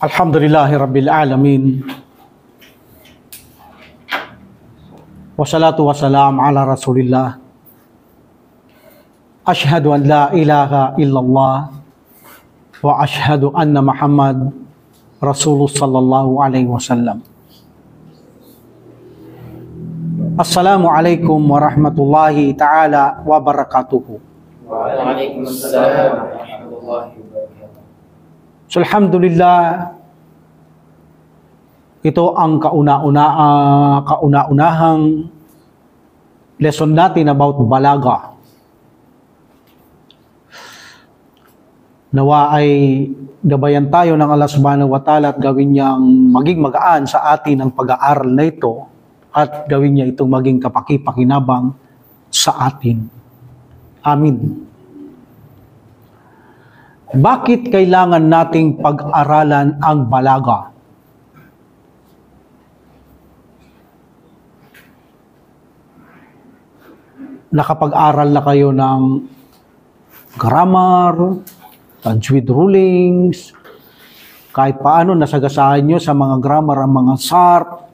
Alhamdulillahi Rabbil Alamin. Wassalatu wassalam ala Rasulillah. Ashhadu an la ilaha illallah wa ashhadu anna Muhammad Rasulullah sallallahu alaihi wasallam. Assalamualaikum warahmatullahi ta'ala wabarakatuhu. Waalaikumsalam warahmatullahi wabarakatuh. So, alhamdulillah, ito ang kauna-unahang lesson natin about balaga. Nawa ay gabayan tayo ng Allah subhanahu wa ta'ala at gawin niyang maging magaan sa atin ang pag-aaral na ito at gawin niya itong maging kapaki-pakinabang sa atin. Amin. Bakit kailangan nating pag-aralan ang balaga? Nakapag-aral na kayo ng grammar, tajwid rulings, kahit paano nasagasaan nyo sa mga grammar ang mga SARP,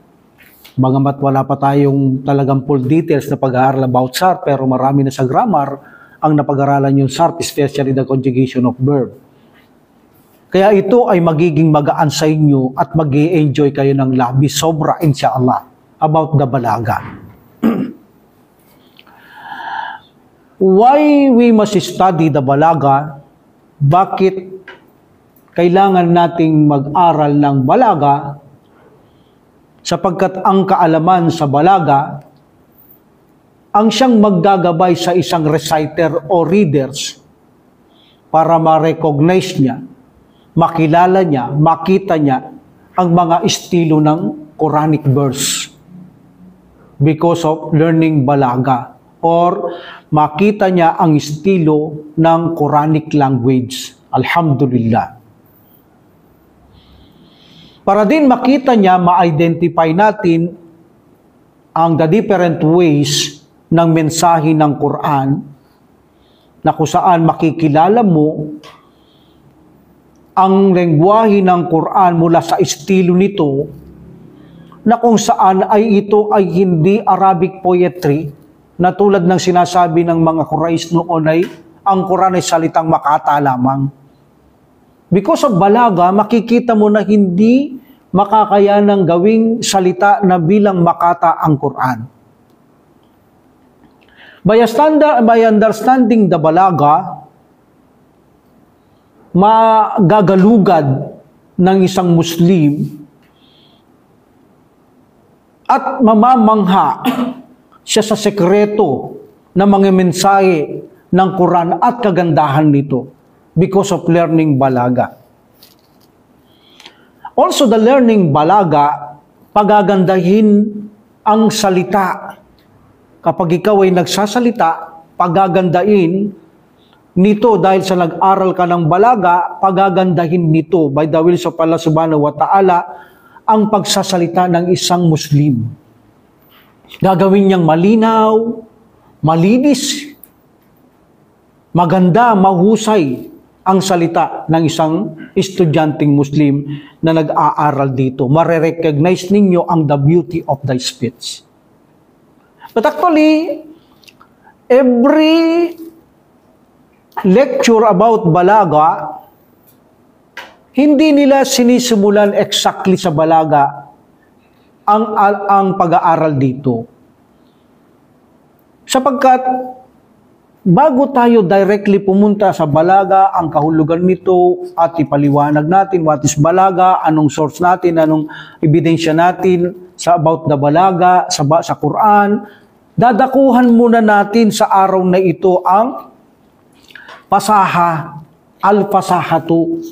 bagamat wala pa tayong talagang full details na pag-aaral about SARP, pero marami na sa grammar ang napag-aralan yung SARP, especially the conjugation of verb. Kaya ito ay magiging magaan sa inyo at mag-i-enjoy kayo ng labis sobra, insyaAllah, about the balaga. Why we must study the balaga? Bakit kailangan nating mag-aral ng balaga? Sapagkat ang kaalaman sa balaga ang siyang maggagabay sa isang reciter o readers para ma-recognize niya, makilala niya, makita niya ang mga estilo ng Quranic verse because of learning balaga, or makita niya ang estilo ng Quranic language. Alhamdulillah. Para din makita niya, ma-identify natin ang the different ways ng mensahe ng Quran na kung saan makikilala mo ang lengguwahe ng Quran mula sa estilo nito na kung saan ay ito ay hindi Arabic poetry na tulad ng sinasabi ng mga Quraysh noon ay ang Quran ay salitang Makata lamang. Because of balaga, makikita mo na hindi makakayanang gawing salita na bilang Makata ang Quran. By understanding the balaga, magagalugad ng isang Muslim at mamamangha siya sa sekreto ng mga mensahe ng Quran at kagandahan nito because of learning balaga. Also, the learning balaga, pagagandahin ang salita. Kapag ikaw ay nagsasalita, pagagandahin nito dahil sa nag-aral ka ng balaga, pagagandahin nito by the will of Allah subhanahu wa ta'ala ang pagsasalita ng isang Muslim. Gagawin niyang malinaw, malinis, maganda, mahusay ang salita ng isang estudyanteng Muslim na nag-aaral dito. Mare-recognize ninyo ang the beauty of the speech. But actually, every lecture about balaga, hindi nila sinisimulan exactly sa balaga ang pag-aaral dito. Sapagkat bago tayo directly pumunta sa balaga, ang kahulugan nito at ipaliwanag natin what is balaga, anong source natin, anong ebidensya natin sa about the balaga, sa Quran, dadakuhan muna natin sa araw na ito ang pasaha, al-fasahatu.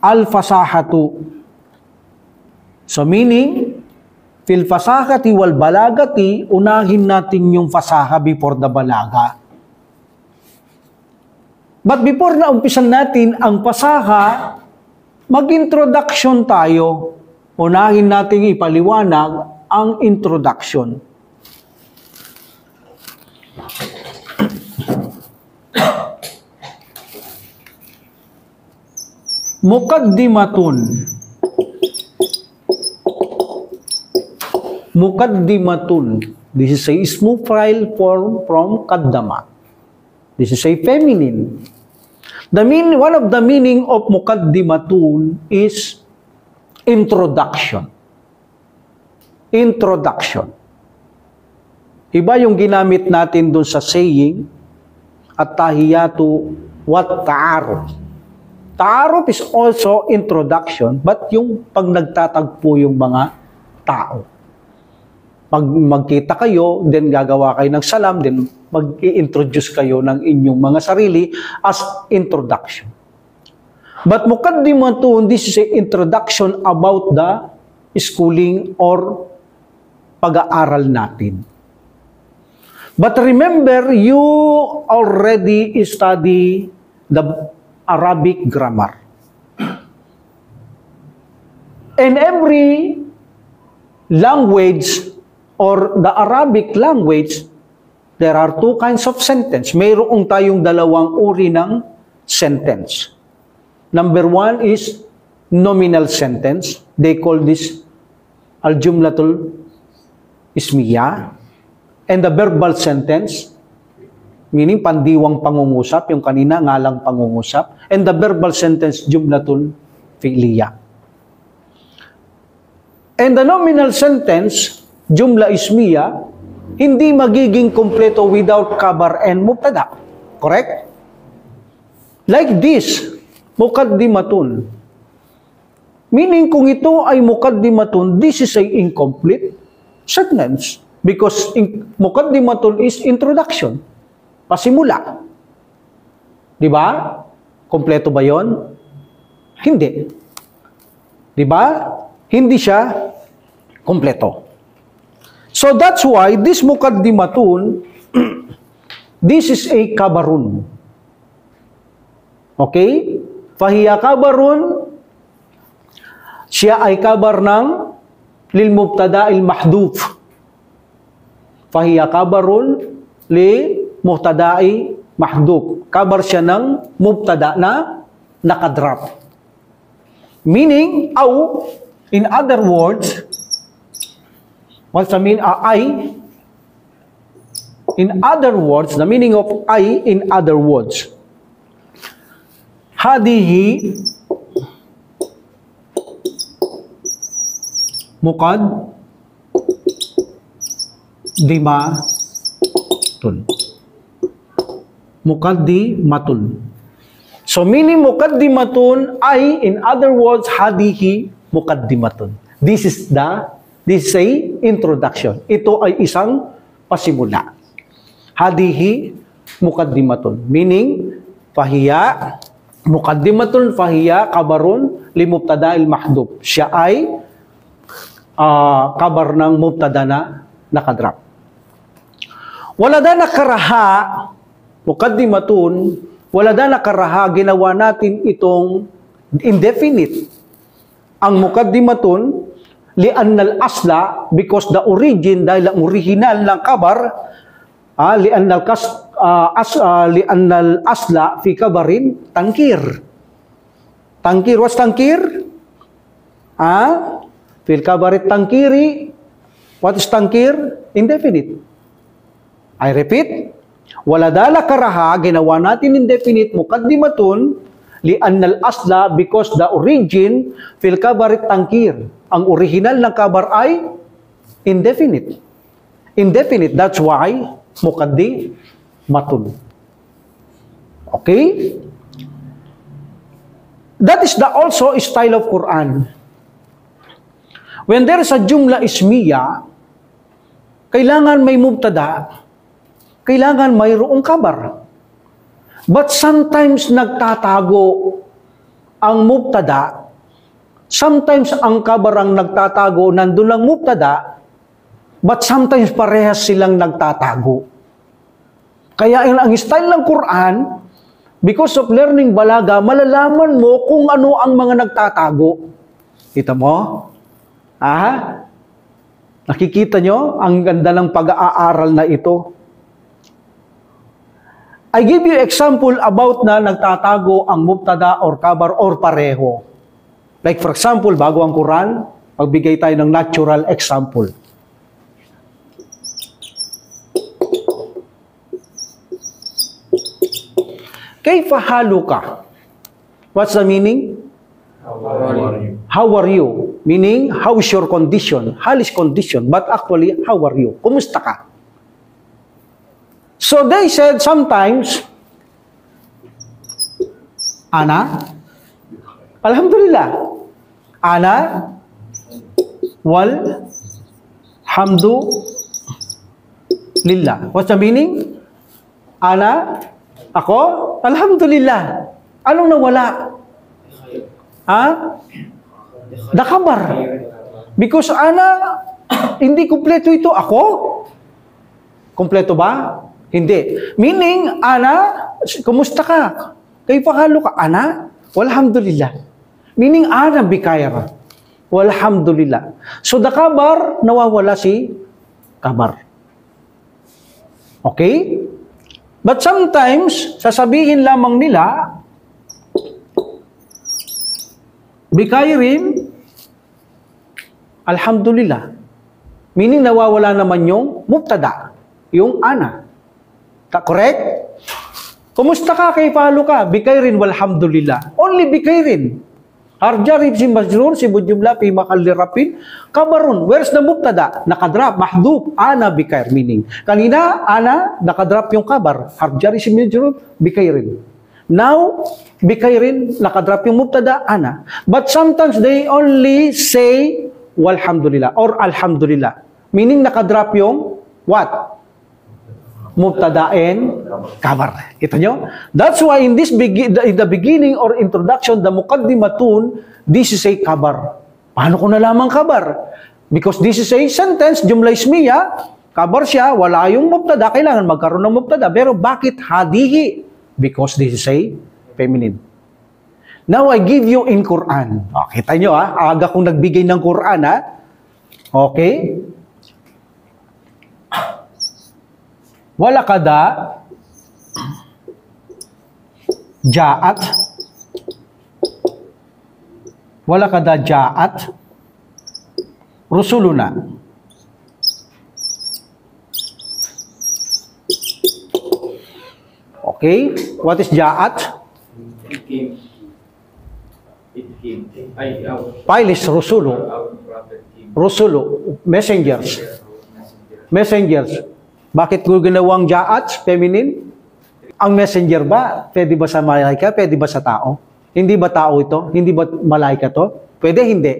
Al-fasahatu. So meaning, fil fasahati wal balagati, unahin natin yung fasaha before the balaga. But before na umpisan natin ang pasaha, mag-introduction tayo. Unahin natin ipaliwanag ang introduction. Mukaddimatun. Mukaddimatun. This is a ismu file form from kaddama. This is a feminine. One of the meaning of mukaddimatun is introduction. Introduction. Iba yung ginamit natin dun sa saying, at-tahiyatu wat-ta'aruf. Ta'aruf is also introduction, but yung pag nagtatagpo yung mga tao. Pag magkita kayo, then gagawa kayo ng salam, then mag-i-introduce kayo ng inyong mga sarili as introduction. But mukaddimatun, this is an introduction about the schooling or pag-aaral natin. But remember, you already study the Arabic grammar. In every language or the Arabic language, there are two kinds of sentence. Mayroong tayong dalawang uri ng sentence. Number one is nominal sentence. They call this al-jumlatul ismiyah. And the verbal sentence, meaning pandiwang pangungusap, yung kanina ngalang pangungusap. And the verbal sentence, jumlatul fi'liyah. And the nominal sentence, jumla ismiyah, hindi magiging kompleto without khabar and mubtada. Correct? Like this, mukaddimatun. Meaning kung ito ay mukaddimatun, this is an incomplete sentence. Because mukaddimatun is introduction. Pasimula. Di ba? Kompleto ba yon? Hindi. Di ba? Hindi siya kompleto. So that's why this mukaddimatun, this is a kabarun. Okay? Fahiya kabarun, siya ay kabar ng lil mubtada'il mahduf. Fahiya kabarun li muhtada'i mahduf. Kabar siya ng mubtada na nakadrop. Meaning, in other words, what's the mean? I. In other words, the meaning of I in other words. Hadihi mukaddimatun. Mukaddimatun. So meaning mukaddimatun, I, in other words, hadihi mukaddimatun. This is a introduction. Ito ay isang pasimula. Hadihi mukaddimatun. Meaning, fahiya, mukaddimatun fahiya kabarun li mubtada'il mahdhuf. Siya ay kabar ng mubtada na nakadrop. Walada nakaraha, mukaddimatun, walada nakaraha, ginawa natin itong indefinite. Ang mukaddimatun, li'annal asla, because the origin, dahil ang original ng kabar, li'annal asla fi kabarin, tangkir. Tangkir, what's tangkir? Fil kabarit tangkiri, what is tangkir? Indefinite. I repeat, waladala karaha, ginawa natin indefinite, mukaddimatun, li'annal asla, because the origin, fil kabarit tangkir. Ang original ng kabar ay indefinite. Indefinite, that's why, mukaddimatun. Okay? That is also style of Quran. When there is a jumla ismiya, kailangan may mubtada, kailangan mayroong kabar. But sometimes nagtatago ang mubtada, sometimes ang kabar ang nagtatago, nandun lang mubtada, but sometimes parehas silang nagtatago. Kaya ang style ng Quran, because of learning balaga, malalaman mo kung ano ang mga nagtatago. Kita mo? Nakikita nyo ang ganda ng pag-aaral na ito. I give you example about na nagtatago ang mubtada or khabar or pareho. Like for example, bago ang Quran, magbigay tayo ng natural example. Kayfa haluka? What's the meaning? How are you? Meaning, how is your condition? Hal is condition, but actually, how are you? Kumusta ka? So they said sometimes, Ana, Alhamdulillah. Ana, wal, hamdu, lillah. What's the meaning? Ana, ako, Alhamdulillah. Anong nawala? Ha? The khabar. Because ana, hindi kumpleto ito. Ako? Kumpleto ba? Hindi. Meaning, ana, kumusta ka? Kayfa haluka? Ana? Walhamdulillah. Meaning, ana bikayra. Walhamdulillah. So, the khabar, nawawala si khabar. Okay? But sometimes, sasabihin lamang nila, bikayrin, alhamdulillah. Meaning, nawawala naman yung mubtada, yung ana. Correct? Kumusta ka, kay palo ka? Bikayrin, walhamdulillah. Only bikayrin. Harjarib si majrur, si bujumla, fi makallirapin. Kabarun, where's the mubtada? Nakadrop, mahdub, ana bikayr. Meaning, kanina, ana, nakadrop yung kabar. Harjarib si majrur, bikayrin. Now, bikayrin, nakadrop yung mubtada, ana. But sometimes they only say, walhamdulillah, or alhamdulillah. Meaning, nakadrop yung what? Mubtada and kabar. Kita nyo? That's why in in the beginning or introduction, the muqaddimatun, this is a kabar. Paano ko nalaman kabar? Because this is a sentence, jumla ismiya, kabar siya, wala yung mubtada, kailangan magkaroon ng mubtada. Pero bakit hadihi? Because this is a feminine. Now I give you in Quran. Kita nyo aga kong nagbigay ng Quran Okay? Wala kada ja'at. Wala kada ja'at rusuluna. Okay? What is ja'at? It came. Pilis rusulu. Rusulu. Messengers. Messengers. Bakit ko ginawang ja'at, feminine? Ang messenger ba? Pwede ba sa malaika? Pwede ba sa tao? Hindi ba tao ito? Hindi ba malaika to? Pwede, hindi.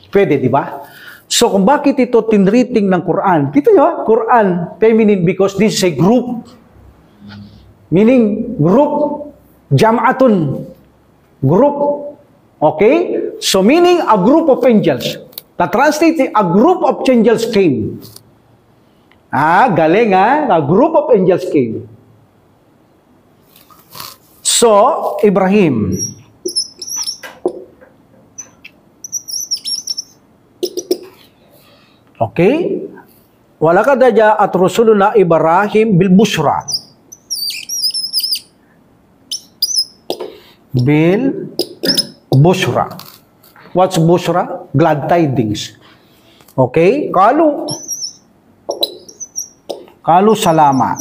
Pwede, di ba? So, kung bakit ito tinrating ng Quran? Kita nyo, Quran, feminine, because this is a group. Meaning, group, jam'atun. Group. Okay? So, meaning, a group of angels. The translating, a group of angels came. Galing a group of angels came. So, Ibrahim. Okay? Walaqad ja'at rusuluna Ibrahim bil bushra. Bil bushra. What's bushra? Glad tidings. Okay? Kalu salama.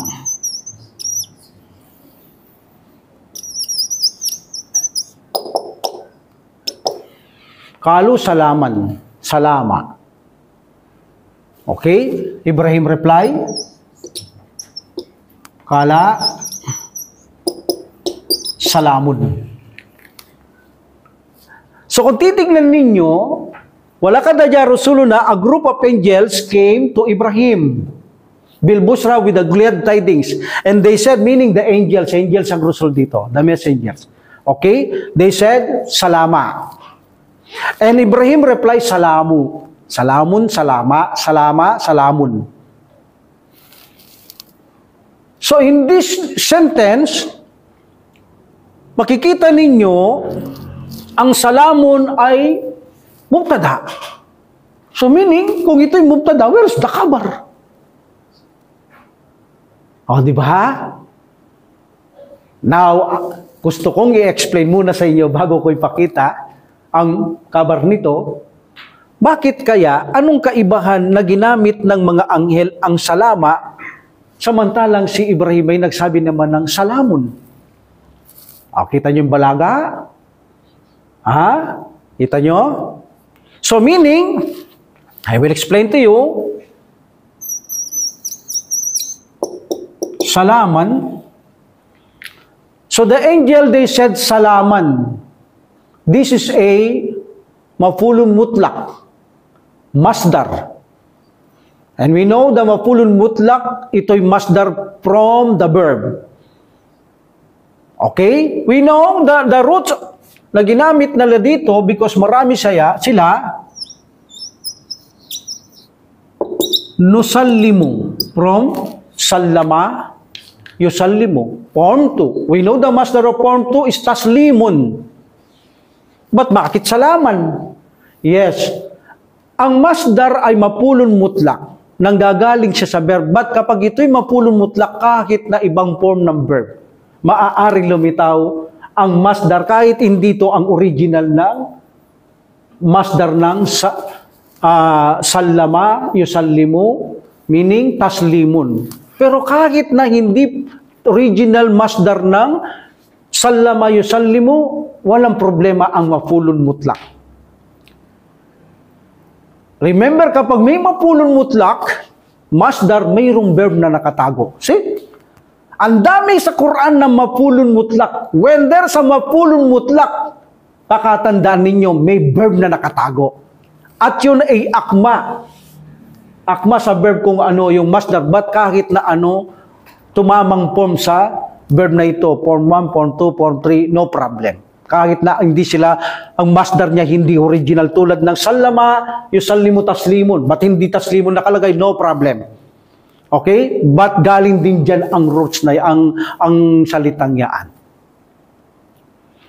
Kalu salaman. Salama. Okay? Ibrahim reply. Kala salamun. So kung titignan ninyo, walaqad jaa rusuluna, a group of angels came to Ibrahim. Bil busra, with the glad tidings. And they said, meaning the angels ang rusul dito, the messengers. Okay? They said, salama. And Ibrahim replied, salamu. Salamun, salama, salama, salamun. So in this sentence, makikita ninyo, ang salamun ay mubtada. So meaning, kung ito'y mubtada, where's the khabar? Di ba? Now, gusto kong i-explain muna sa inyo bago ko ipakita ang kabar nito. Bakit kaya, anong kaibahan na ginamit ng mga anghel ang salama, samantalang si Ibrahim ay nagsabi naman ng salamun? Kita niyo yung balaga? Kita niyo? So meaning, I will explain to you, salaman. So the angel, they said salaman. This is a mafulun mutlak, masdar. And we know the mafulun mutlak, ito'y masdar from the verb. Okay? We know the roots na ginamit nila dito because marami sila, nusallimu, from sallama, yusallimu. Form 2. We know the masdar of form 2 is taslimun. But bakit salaman? Yes. Ang masdar ay mapulun mutlak. Nanggagaling siya sa verb. But kapag ito'y mapulun mutlak kahit na ibang form ng verb, maaaring lumitaw ang masdar kahit hindi ito ang original ng masdar ng sallama, yusallimu, meaning taslimun. Pero kahit na hindi original masdar ng sallama yusallimu, walang problema ang mafulun mutlak. Remember, kapag may mafulun mutlak, masdar, mayroong verb na nakatago. See? Ang dami sa Quran na mafulun mutlak. When there's a mafulun mutlak, pakatandaan ninyo, may verb na nakatago. At yun ay akma. Akma sa verb kung ano yung masdar, but kahit na ano, tumamang form sa verb na ito, form 1, form 2, form 3, no problem. Kahit na hindi sila, ang masdar niya hindi original tulad ng sallama, yusallimu taslimun, but hindi taslimun nakalagay, no problem. Okay? But galing din dyan ang roots na ang salitang yaan.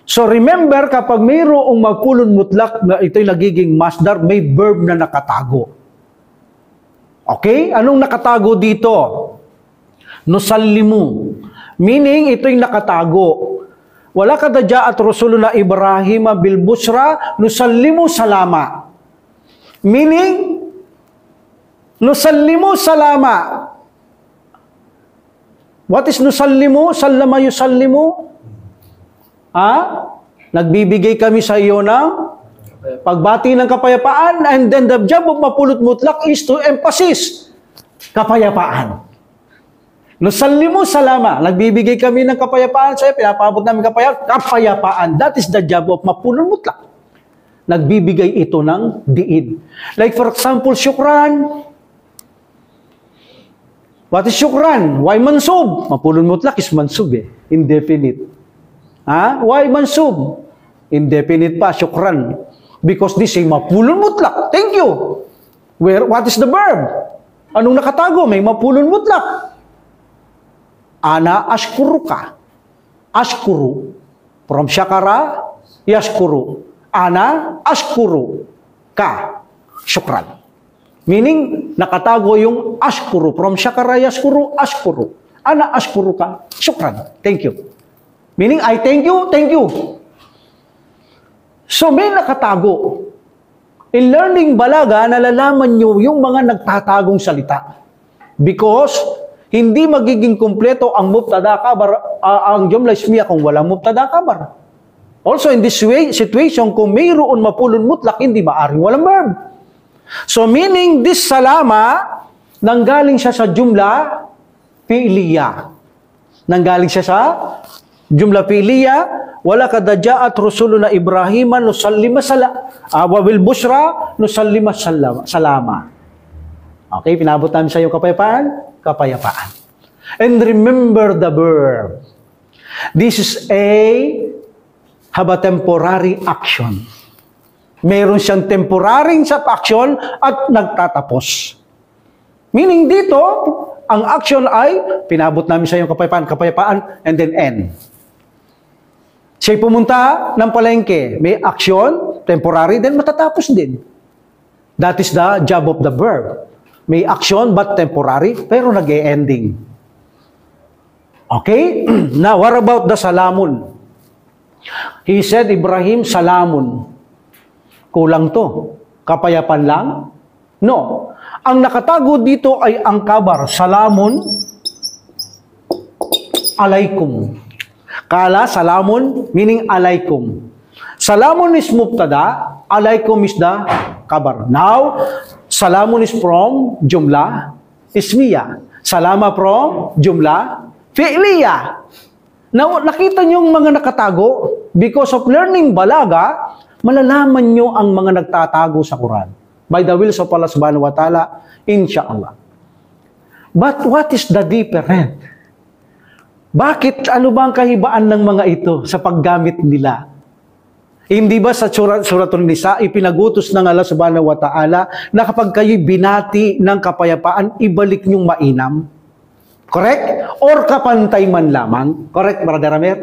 So remember, kapag mayroong mafulun mutlak na ito'y nagiging masdar, may verb na nakatago. Okay? Anong nakatago dito? Nusallimu. Meaning, ito'y nakatago. Wala kadadya at Rasuluna Ibrahim bil busra, nusallimu salama. Meaning, nusallimu salama. What is nusallimu? Sallama yusallimu? Nagbibigay kami sa iyo ng pagbati ng kapayapaan, and then the job of mapulot mutlak is to emphasize kapayapaan. Nusallimu salama. Nagbibigay kami ng kapayapaan sa iyo, pinapabot namin kapayapaan. That is the job of mapulot mutlak. Nagbibigay ito ng diin. Like for example, syukran. What is syukran? Why mansub? Mapulot mutlak is mansub indefinite. Why mansub? Indefinite pa, syukran. Because this is mapulot mutlak. Thank you. What is the verb? Anong nakatago? May mapulot mutlak. Ana ashkuruka. Ashkuru. From syakara, yashkuru. Ana ashkuru ka. Syukran. Meaning, nakatago yung ashkuru. From syakara, yashkuru, ashkuru. Ana ashkuru ka. Syukran. Thank you. Meaning, I thank you, thank you. So, may nakatago. In learning balaga, nalalaman nyo yung mga nagtatagong salita. Because, hindi magiging kumpleto ang mubtada kabar, ang jumla ismiya kung walang mubtada kabar. Also, in this situation, kung mayroon mapulun mutlak, hindi maaring walang verb. So, meaning, this salama, nanggaling siya sa jumla fi'liya. Nanggaling siya sa jumla fi'liya, wala kadadya at Rasuluna Ibrahim nusallima wabil busra nusallima salama. Okay, pinabot namin sa iyo kapayapaan? Kapayapaan. And remember the verb. This is have a temporary action. Meron siyang temporary action at nagtatapos. Meaning dito, ang action ay pinabot namin sa iyo kapayapaan, and then end. Siya'y pumunta ng palengke. May action, temporary, then matatapos din. That is the job of the verb. May action but temporary, pero nag-e-ending. Okay? Now, what about the salamun? He said, Ibrahim, salamun. Kulang to. Kapayapan lang? No. Ang nakatago dito ay ang kabar. Salamun alaikum. Kala, salamun, meaning alaikum. Salamun is mubtada, alaikum is the kabar. Now, salamun is from jumla ismiya. Salama from jumla fi'liya. Now, nakita niyo yung mga nakatago? Because of learning balaga, malalaman niyo ang mga nagtatago sa Quran. By the will of Allah subhanahu wa ta'ala, insyaAllah. But what is the deeper end? Bakit, ano ba ang kahibaan ng mga ito sa paggamit nila? Hindi ba sa Suratul Nisa, ipinagutos ng Allah subhanahu wa ta'ala na kapag kayo'y binati ng kapayapaan, ibalik niyong mainam? Correct? Or kapantay man lamang? Correct, Brother Amir?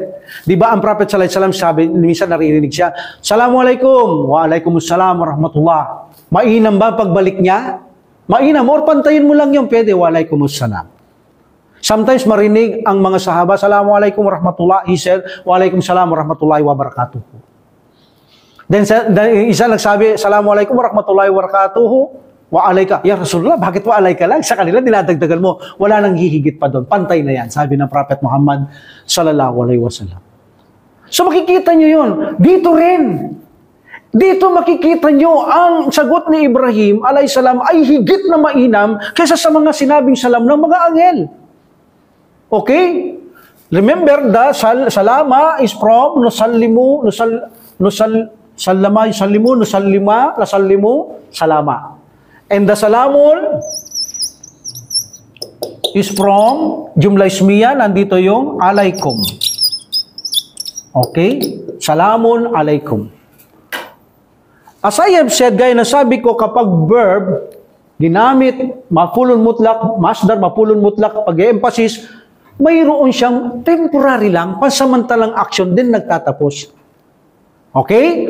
Di ba ang Prophet sallallahu alaihi wasallam sabi, minsan naririnig siya, Assalamualaikum, wa alaikumussalam wa rahmatullah. Mainam ba pagbalik niya? Mainam, or pantayin mo lang yung pwede, wa alaikumussalam. Sometimes marinig ang mga sahaba, Assalamualaikum wa rahmatullah. He said, wa alaikumussalam wa rahmatullahi wa barakatuh. Then isa nagsabi, Assalamualaikum wa rahmatullahi wa barakatuh. Wa alayka. Ya Rasulullah, bakit wa alayka lang? Sa kanila, dinadagdagan mo. Wala nang hihigit pa doon. Pantay na yan, sabi ng Prophet Muhammad sallallahu alaihi wasallam. So makikita nyo yun. Dito rin. Dito makikita nyo ang sagot ni Ibrahim alayhisalam ay higit na mainam kaysa sa mga sinabing salam ng mga anghel. Okay? Remember, the salama is from nusallimu, salama. And the salamun is from jumla ismiya, nandito yung alaikum. Okay? Salamun alaikum. As I have said, gaya na sabi ko, kapag verb, ginamit, mafulun mutlak, masdar, mafulun mutlak, pag-emphasis, mayroon siyang temporary lang, pansamantalang action din nagtatapos. Okay?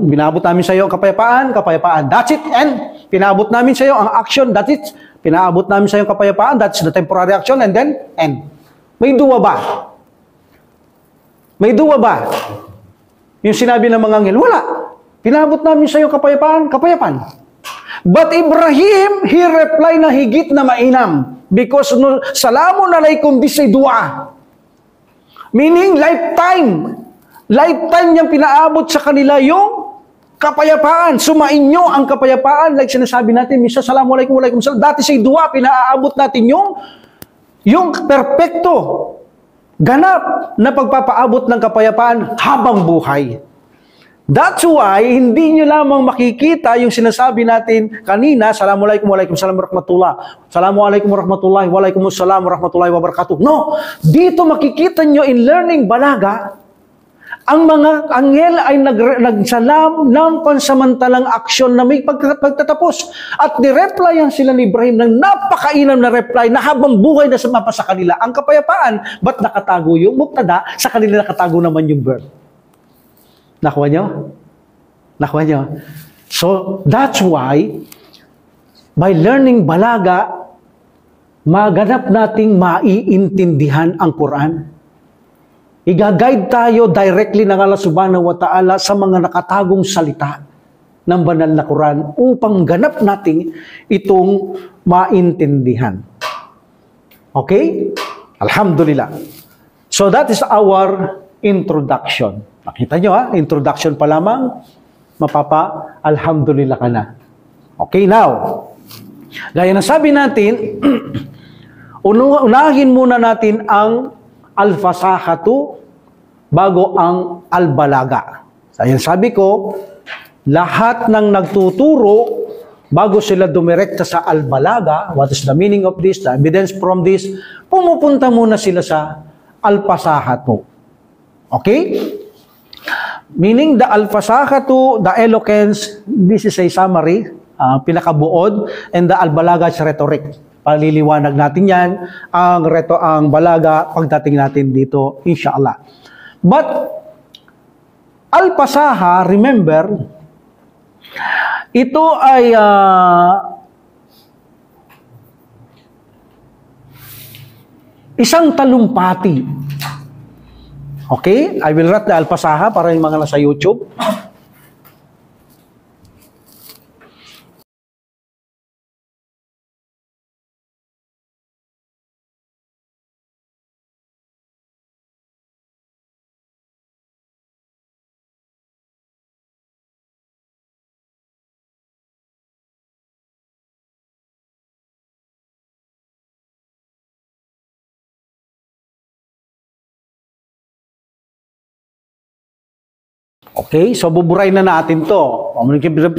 Binabot namin sa iyo ang kapayapaan, kapayapaan. That's it. And pinabot namin sa iyo ang action, that's it. Pinaabot namin sa iyo ang kapayapaan, that's the temporary action, and then end. May duwa ba? May duwa ba? Yung sinabi ng mga anghel, wala. Pinabot namin sa iyo kapayapaan, kapayapaan. But Ibrahim, he replied na higit na mainam. Because salamun alaikum, this ay dua. Meaning, lifetime. Lifetime niyang pinaabot sa kanila yung kapayapaan. Sumainyo ang kapayapaan. Like sinasabi natin, misa Assalamualaikum, waalaikumsalam. Dati sa dua, pinaabot natin yung perfecto, ganap na pagpapaabot ng kapayapaan habang buhay. That's why, hindi nyo lamang makikita yung sinasabi natin kanina, Assalamualaikum, waalaikumsalam, warahmatullah. Assalamualaikum, warahmatullahi, waalaikumsalam, warahmatullahi, wabarakatuh. No! Dito makikita nyo in learning balaga, ang mga anghel ay nagsalam ng pansamantalang aksyon na may pagtatapos. At ni-replyan sila ni Ibrahim ng napakainam na reply na habang buhay na sumapa sa kanila ang kapayapaan. Ba't nakatago yung mubtada? Sa kanila nakatago naman yung verb. Nakuha nyo? Nakuha nyo? So, that's why, by learning balaga, maganap nating maiintindihan ang Quran. Iga-guide tayo directly ng Allah subhanahu wa ta'ala sa mga nakatagong salita ng banal na Quran upang ganap natin itong maintindihan. Okay? Alhamdulillah. So that is our introduction. Nakita nyo introduction pa lamang, alhamdulillah ka na. Okay, now, gaya na sabi natin, unahin muna natin ang al-fasahatu bago ang al-balaga. Ayan, sabi ko, lahat ng nagtuturo bago sila dumirekta sa al-balaga, what is the meaning of this, the evidence from this, pumupunta muna sila sa al-fasahatu. Okay? Meaning the al-fasahatu, the eloquence, this is a summary, pinakabuod, and the al-balaga is rhetoric. Paliliwanag natin yan, ang balaga, pagdating natin dito, insyaAllah. But, al-fasaha, remember, ito ay, Isang talumpati. Okay? I will write the Al-Fasaha para yung mga nasa YouTube. Okay, so buburay na natin to.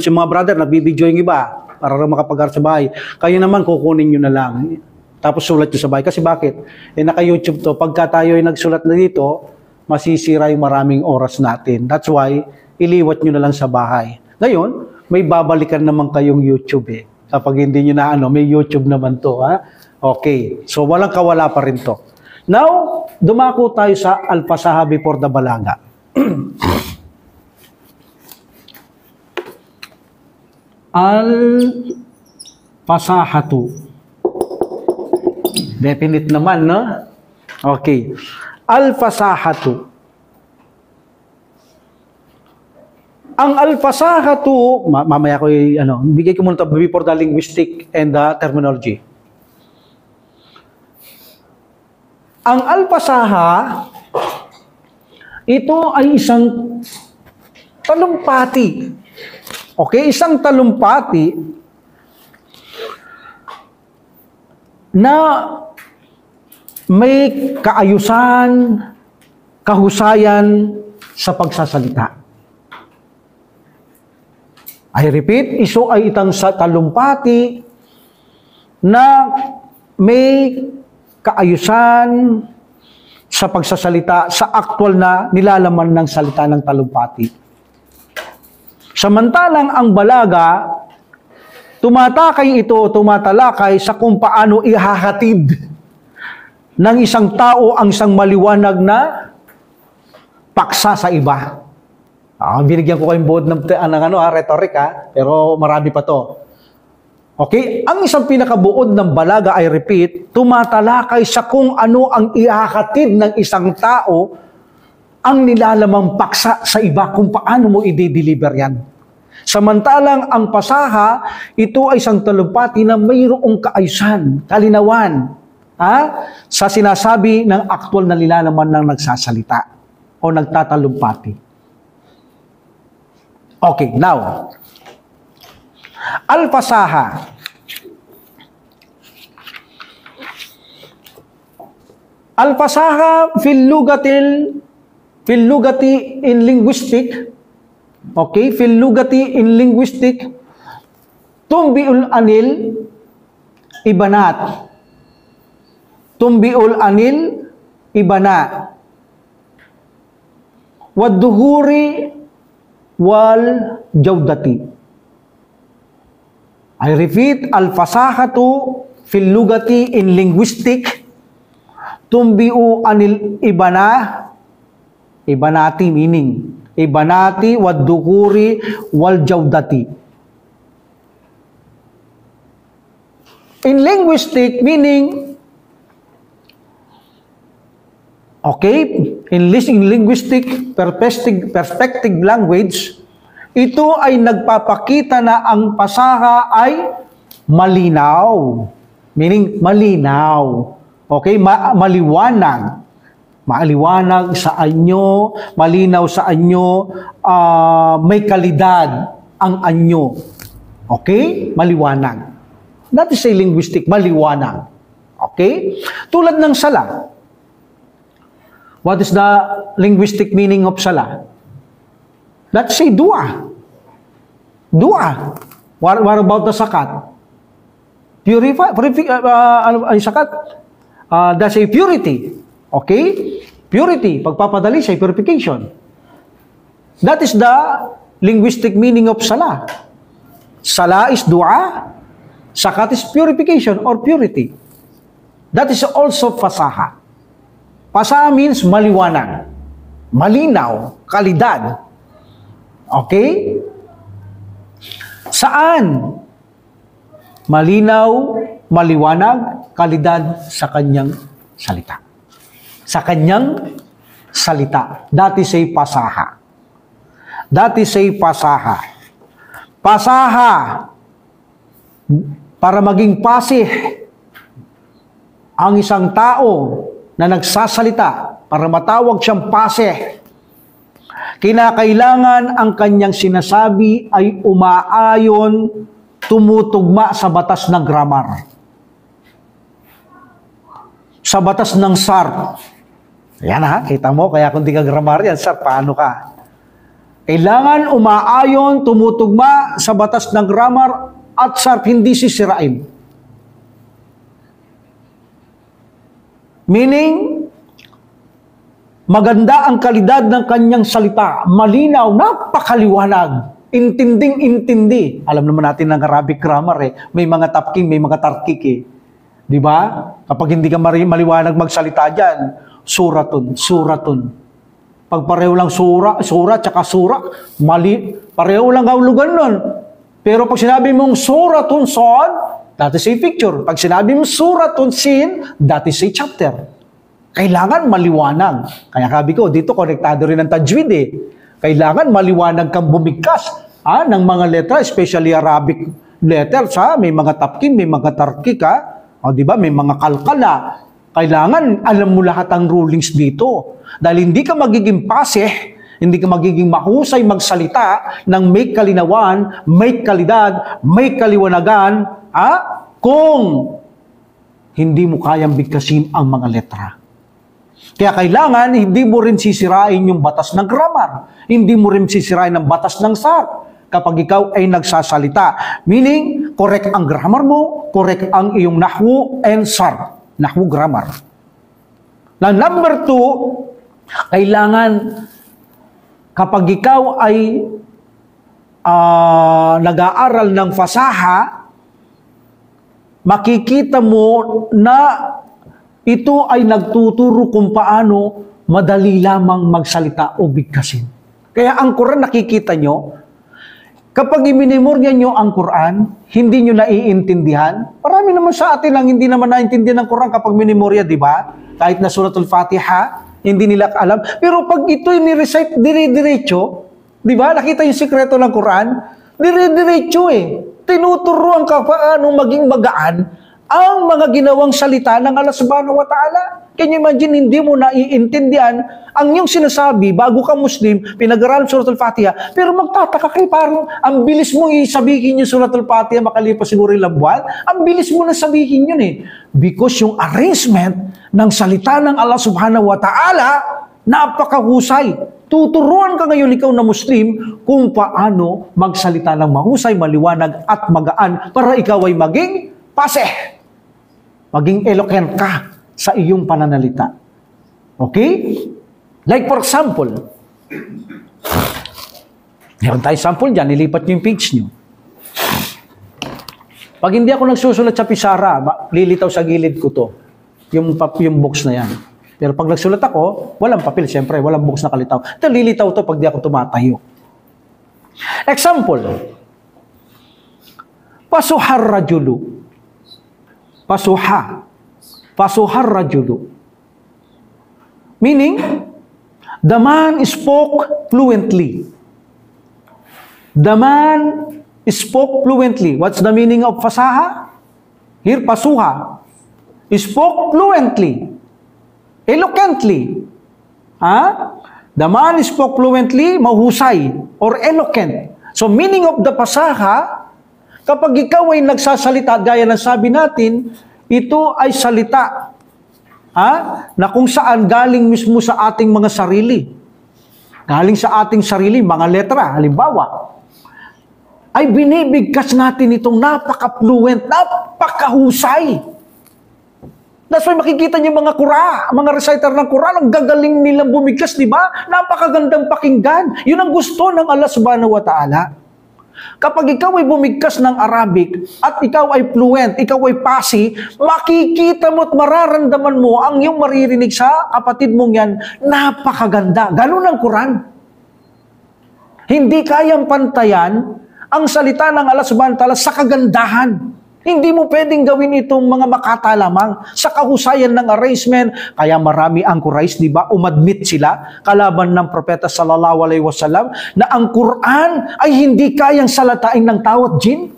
Si mga brother, nagbibideo yung iba para makapag-art sa bahay. Kayo naman, kukunin nyo na lang. Tapos sulat nyo sa bahay. Kasi bakit? Naka-YouTube to. Pagka tayo ay nagsulat na dito, masisira yung maraming oras natin. That's why, iliwat nyo na lang sa bahay. Ngayon, may babalikan naman kayong YouTube eh. Kapag hindi nyo na may YouTube naman to. Ha? Okay, so walang kawala pa rin to. Now, dumako tayo sa Al-Fasaha before the Balaga. Al-Fasahatu. Definite naman, no? Okay. Al-Fasahatu. Ang Al-Fasahatu, mamaya ko bigay ko muna ito before the linguistic and the terminology. Ang Al-Fasaha, ito ay isang talumpati. Okay, isang talumpati na may kaayusan, kahusayan sa pagsasalita. I repeat, iso ay itang talumpati na may kaayusan sa pagsasalita sa aktual na nilalaman ng salita ng talumpati. Samantalang ang balaga, tumatalakay sa kung paano ihahatid ng isang tao ang isang maliwanag na paksa sa iba. Binigyan ko kayong buod ng rhetoric pero marami pa to. Okay? Ang isang pinakabuod ng balaga, I repeat, tumatalakay sa kung ano ang ihahatid ng isang tao ang nilalamang paksa sa iba kung paano mo i-deliver yan. Samantalang ang pasaha, ito ay isang talumpati na mayroong kaayusan, kalinawan, sa sinasabi ng aktual na nilalaman ng nagsasalita o nagtatalumpati. Okay, now, Al-Fasaha. Al-Fasaha fil lugati in linguistic, okay, fil lugati in linguistic, tumbiul anil ibanat. Tumbiul anil ibana. Wadduhuri wal jawdati. I repeat, al-fasahatu fil lugati in linguistic, tumbiu anil ibana. Ibanati meaning, ibanati waddukuri wal jawdati. In linguistic meaning, okay, in linguistic perspective language, ito ay nagpapakita na ang pasaha ay malinaw. Meaning, malinaw. Okay, maliwanag. Maliwanag sa anyo, malinaw sa anyo, may kalidad ang anyo. Okay? Maliwanag. That is a linguistic, maliwanag. Okay? Tulad ng sala. What is the linguistic meaning of sala? Let's say dua. Dua. What about the sakat? Sakat? That's a purity. Okay? Purity. Pagpapadali siya, purification. That is the linguistic meaning of sala. Sala is dua. Sakat is purification or purity. That is also fasaha. Fasaha means maliwanag. Malinaw. Kalidad. Okay? Saan? Malinaw, maliwanag, kalidad sa kanyang salita. Sa kanyang salita. That is a pasaha. That is a pasaha. Pasaha, para maging pasih, ang isang tao na nagsasalita, para matawag siyang pasih, kinakailangan ang kanyang sinasabi ay umaayon, tumutugma sa batas ng grammar. Sa batas ng SARP. Yan ha, kita mo, kaya kung di ka grammar yan, SARP, paano ka? Kailangan umaayon, tumutugma sa batas ng grammar at SARP, hindi sisirain. Meaning, maganda ang kalidad ng kanyang salita, malinaw, napakaliwanag, intinding-intindi. Alam naman natin ng Arabic grammar may mga tapking, may mga tarkik Di ba? Kapag hindi ka maliwanag magsalita dyan, suratun. Pag pareho lang sura, tsaka sura, mali, pareho lang kaulugan nun. Pero pag sinabi mong suratun son, that is a picture. Pag sinabi mong suratun sin, that is a chapter. Kailangan maliwanag. Kaya sabi ko, dito konektado rin ang tajwid Kailangan maliwanag kang bumigkas ng mga letra, especially Arabic letters. May mga tapkin, may mga tarkik. O di ba, may mga kalkala. Kailangan alam mo lahat ang rulings dito. Dahil hindi ka magiging pasih, hindi ka magiging mahusay magsalita ng may kalinawan, may kalidad, may kaliwanagan, kung hindi mo kayang bigkasin ang mga letra. Kaya kailangan, hindi mo rin sisirain yung batas ng grammar. Hindi mo rin sisirain ang batas ng SARP kapag ikaw ay nagsasalita. Meaning, correct ang grammar mo, correct ang iyong nahwu and SARP. Nahwu grammar. Now, number 2, kailangan kapag ikaw ay nag-aaral ng fasaha, makikita mo na ito ay nagtuturo kung paano madali lamang magsalita o bigkasin. Kaya ang Quran, nakikita nyo, kapag iminimorya nyo ang Quran, hindi nyo naiintindihan. Marami naman sa atin lang hindi naman naiintindihan ng Quran kapag minimorya, di ba? Kahit na Suratul Fatiha, hindi nila alam. Pero pag ito'y ni-recite dire-diretso, di ba? Nakita yung sikreto ng Quran, dire-diretso Tinuturuan ka paano maging magaan ang mga ginawang salita ng Allah Subhanahu wa Ta'ala. Can you imagine, hindi mo naiintindihan ang iyong sinasabi bago ka Muslim, pinag-aralan Suratul Fatiha, pero magtataka kayo, parang ang bilis mong isabihin yung Suratul Fatiha makalipas siguro ilang buwan, ang bilis mo na sabihin yun Because yung arrangement ng salita ng Allah Subhanahu wa Ta'ala, napakahusay. Tuturuan ka ngayon ikaw na Muslim kung paano magsalita ng mahusay, maliwanag at magaan para ikaw ay maging paseh. Maging eloquent ka sa iyong pananalita. Okay? Like for example, meron tayong sample dyan, nilipat nyo yung page nyo. Pag hindi ako nagsusulat sa pisara, lilitaw sa gilid ko to. Yung box na yan. Pero pag nagsulat ako, walang papel, siyempre, walang box na kalitaw. Ito, lilitaw to pag di ako tumatayo. Example, pasuhar rajulu. Pasuhar rajulu. Meaning, the man spoke fluently. The man spoke fluently. What's the meaning of fasaha? Here, pasuha. Spoke fluently. Eloquently. The man spoke fluently, mahusay, or eloquent. So, meaning of the pasaha, kapag ikaw ay nagsasalita, gaya ng sabi natin, ito ay salita na kung saan galing mismo sa ating mga sarili. Galing sa ating sarili, mga letra, halimbawa, ay binibigkas natin itong napaka-fluent, napakahusay. That's why makikita niyo mga mga reciter ng Quran, ang gagaling nilang bumigkas, di ba? Napakagandang pakinggan. Yun ang gusto ng Allah Subhanahu wa Ta'ala. Kapag ikaw ay bumigkas ng Arabic at ikaw ay fluent, ikaw ay pasi, makikita mo at mararamdaman mo ang iyong maririnig sa kapatid mong yan, napakaganda. Ganun ang Quran. Hindi kayang pantayan ang salita ng Allah Subhanahu wa Ta'ala sa kagandahan. Hindi mo pwedeng gawin itong mga makata lamang sa kahusayan ng arrangement. Kaya marami ang Quraysh, di ba, umadmit sila kalaban ng Propeta sallallahu alaihi wasallam na ang Quran ay hindi kayang salatain ng tao at jin.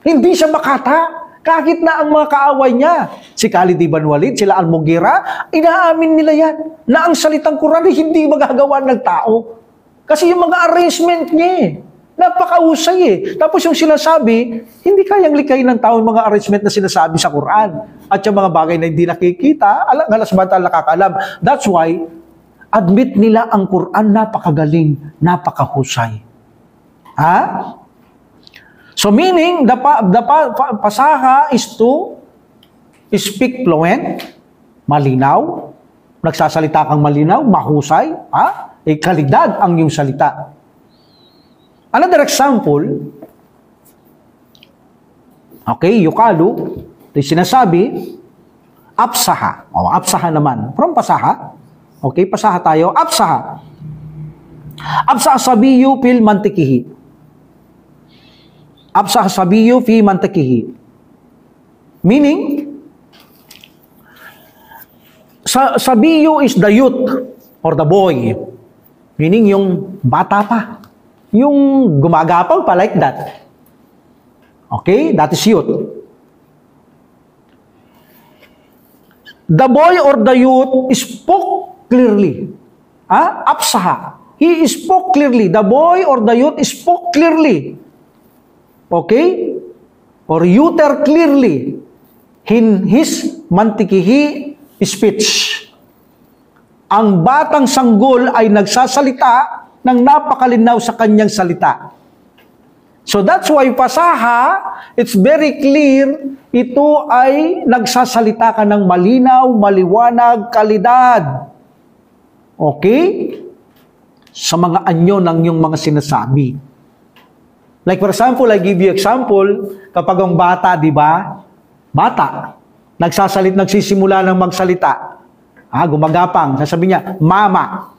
Hindi siya makata. Kahit na ang mga kaaway niya, si Khalid ibn Walid, sila Al-Mughira, inaamin nila yan na ang salitang Quran ay hindi magagawa ng tao. Kasi yung mga arrangement niya napakahusay Tapos yung sinasabi, hindi kayang likayin ng tao yung mga arrangement na sinasabi sa Quran. At yung mga bagay na hindi nakikita, alas-bantal nakakalam. That's why, admit nila ang Quran napakagaling, napakahusay. Ha? So meaning, the pasaha is to speak fluent, malinaw, nagsasalita kang malinaw, mahusay, kaligdad ang iyong salita. Another example, yukalu, ito sinasabi, apsaha. Apsaha naman. From pasaha. Pasaha tayo. Apsaha. Apsaha sabiyu fil mantikihi. Absah sabiyu fi mantakihi. Meaning, sabiyu is the youth or the boy. Meaning yung bata pa. Yung gumagapang pa like that. That is youth. The boy or the youth spoke clearly. Absaha. He spoke clearly. The boy or the youth spoke clearly. Or utter clearly in his mantikihi speech. Ang batang sanggol ay nagsasalita ng napakalinaw sa kanyang salita. So that's why pasaha, it's very clear, ito ay nagsasalita ka ng malinaw, maliwanag, kalidad. Sa mga anyo ng iyong mga sinasabi. Like for example, I give you example, kapag ang bata, di ba? Bata, nagsisimula ng magsalita. Gumagapang, sasabihin niya, mama.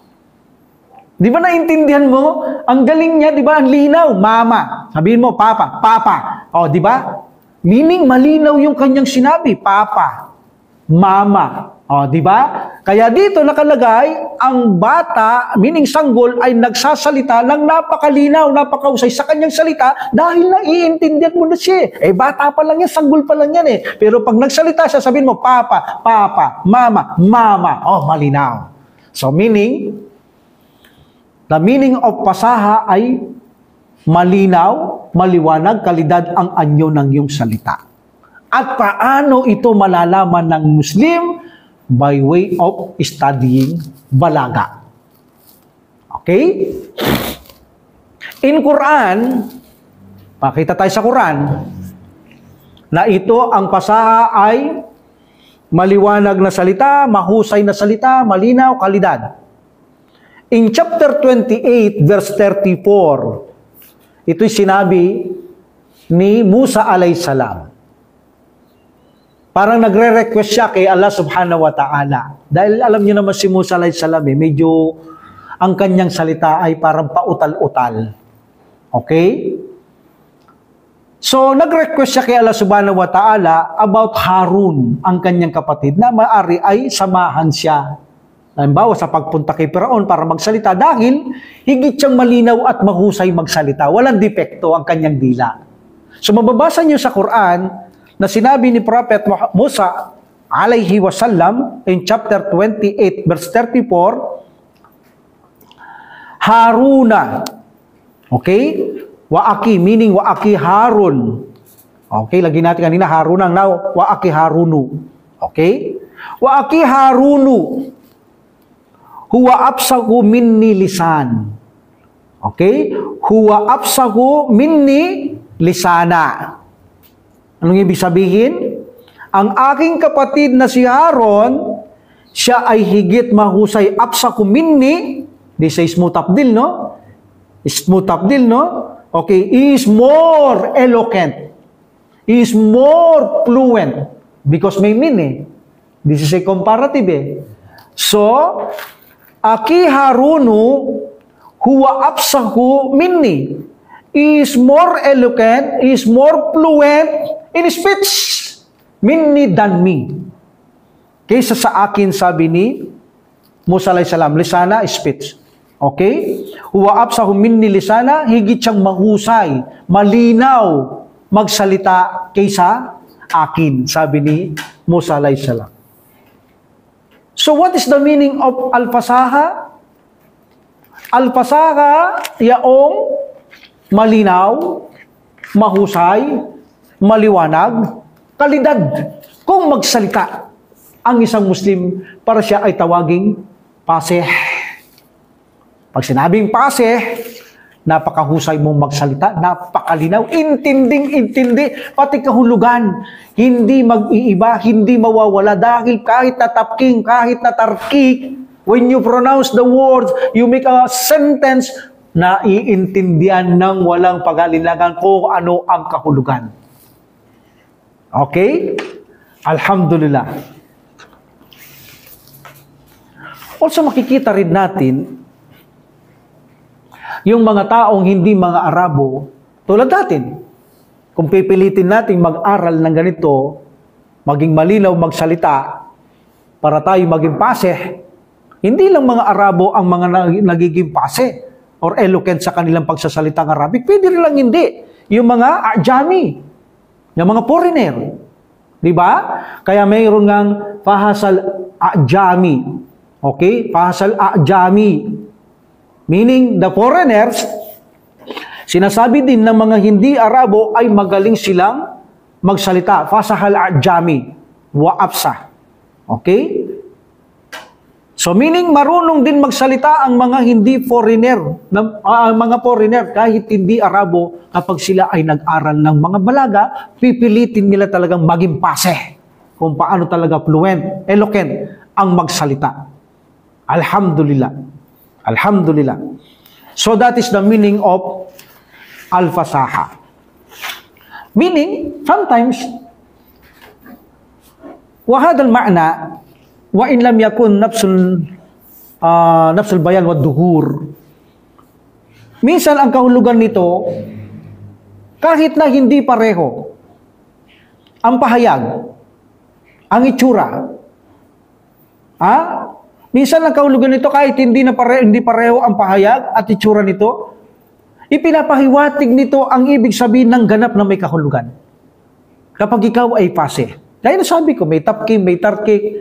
Di ba naintindihan mo? Ang galing niya, di ba? Ang linaw, mama. Sabihin mo, papa, papa. Di ba? Meaning, malinaw yung kanyang sinabi, papa, mama. Di ba? Kaya dito nakalagay, ang bata, meaning sanggol, ay nagsasalita ng napakalinaw, napakausay sa kanyang salita dahil naiintindihan mo na siya. Bata pa lang yan, sanggol pa lang yan Pero pag nagsalita siya, sabihin mo, papa, papa, mama, mama. Malinaw. So meaning, the meaning of pasaha ay malinaw, maliwanag, kalidad ang anyo ng iyong salita. At paano ito malalaman ng Muslim? By way of studying balaga. In Quran, pakita tayo sa Quran, na ito ang pasaha ay maliwanag na salita, mahusay na salita, malinaw, kalidad. In chapter 28, verse 34, ito'y sinabi ni Musa alayhisalam. Parang nagre-request siya kay Allah subhanahu wa ta'ala. Dahil alam niyo naman si Musa alayhisalam, medyo ang kanyang salita ay parang pautal-utal. So, nag-request siya kay Allah subhanahu wa ta'ala about Harun, ang kanyang kapatid, na maari ay samahan siya. Halimbawa, sa pagpunta kay Firaun para magsalita dahil higit siyang malinaw at mahusay magsalita. Walang depekto ang kanyang dila. So, mababasa niyo sa Quran, na sinabi ni Prophet Musa alayhi wasallam in chapter 28 verse 34, Haruna, wa aki, meaning wa aki Harun. Lagi natin kanina Haruna, now wa aki Harunu. Wa aki Harunu huwa absahu minni lisan. Huwa absahu minni lisana. Anong ibig sabihin? Ang aking kapatid na si Haron, siya ay higit mahusay absaku minni. This is mutabdil, no? Mutabdil, no? He is more eloquent. He is more fluent. Because may min This is a comparative So, aki Harunu huwa absahu minni. is more eloquent, is more fluent in speech minni than me. Kaysa sa akin, sabi ni Musa alayhi salam, lisana, speech. Okay? Huwa absahu minni lisana, higit siyang mahusay, malinaw, magsalita kaysa akin, sabi ni Musa alayhi salam. So what is the meaning of al-fasaha? Al-fasaha, yaong malinaw, mahusay, maliwanag, kalidad. Kung magsalita ang isang Muslim, para siya ay tawaging paseh. Pag sinabing paseh, napakahusay mong magsalita, napakalinaw, intinding-intindi, pati kahulugan, hindi mag-iiba, hindi mawawala, dahil kahit na tapking, kahit na tarkik, when you pronounce the words, you make a sentence, na iintindihan ng walang pag-alinlangan kung ano ang kahulugan. Okay? Alhamdulillah. Also makikita rin natin, yung mga taong hindi mga Arabo, tulad natin, kung pipilitin natin mag-aral ng ganito, maging malinaw magsalita, para tayo maging paseh, hindi lang mga Arabo ang mga nagiging paseh or eloquent sa kanilang pagsasalitang Arabic, pwede rin lang hindi. Yung mga Ajami, yung mga foreigner, di ba? Kaya mayroon ngang fahasal Ajami. Okay? Fahasal Ajami. Meaning, the foreigners, sinasabi din ng mga hindi Arabo ay magaling silang magsalita. Fasahal Ajami. Wa absa. Okay? So, meaning, marunong din magsalita ang mga hindi foreigner, mga foreigner, kahit hindi Arabo, kapag sila ay nag-aral ng mga balaga, pipilitin nila talagang maging paseh. Kung paano talaga fluent, eloquent ang magsalita. Alhamdulillah. Alhamdulillah. So that is the meaning of al-fasaha. Meaning, sometimes, wahad al-ma'na, wa in lam yakun nafsul bayan wa duhur. Minsan, ang kahulugan nito, kahit na hindi pareho, ang pahayag, ang itsura, minsan ang kahulugan nito kahit hindi pareho ang pahayag at itsura nito, ipinapahiwatig nito ang ibig sabihin ng ganap na may kahulugan. Kapag ikaw ay paseh. Dahil sabi ko, may tapking, may tarkik.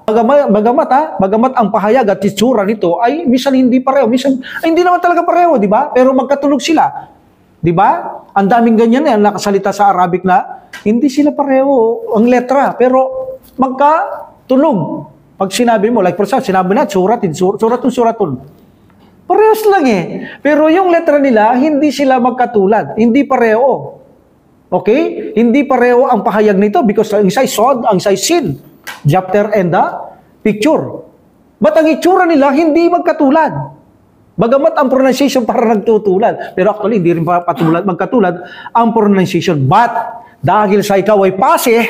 Bagamat ang pahayag at itsura nito ay minsan hindi pareho. Minsan, hindi naman talaga pareho, di ba? Pero magkatulog sila. Di ba? Ang daming ganyan na nakasalita sa Arabic na hindi sila pareho ang letra, pero magkatulog. Pag sinabi mo, like for example, sinabi na, suratun. Parehas lang eh. Pero yung letra nila, hindi sila magkatulad. Hindi pareho. Okay? Hindi pareho ang pahayag nito because ang isa sod, ang isa sin. Chapter and the picture. But ang itsura nila, hindi magkatulad. Bagamat ang pronunciation parang nagtutulad. Pero actually, hindi rin magkatulad ang pronunciation. But, dahil sa ikaw ay paseh,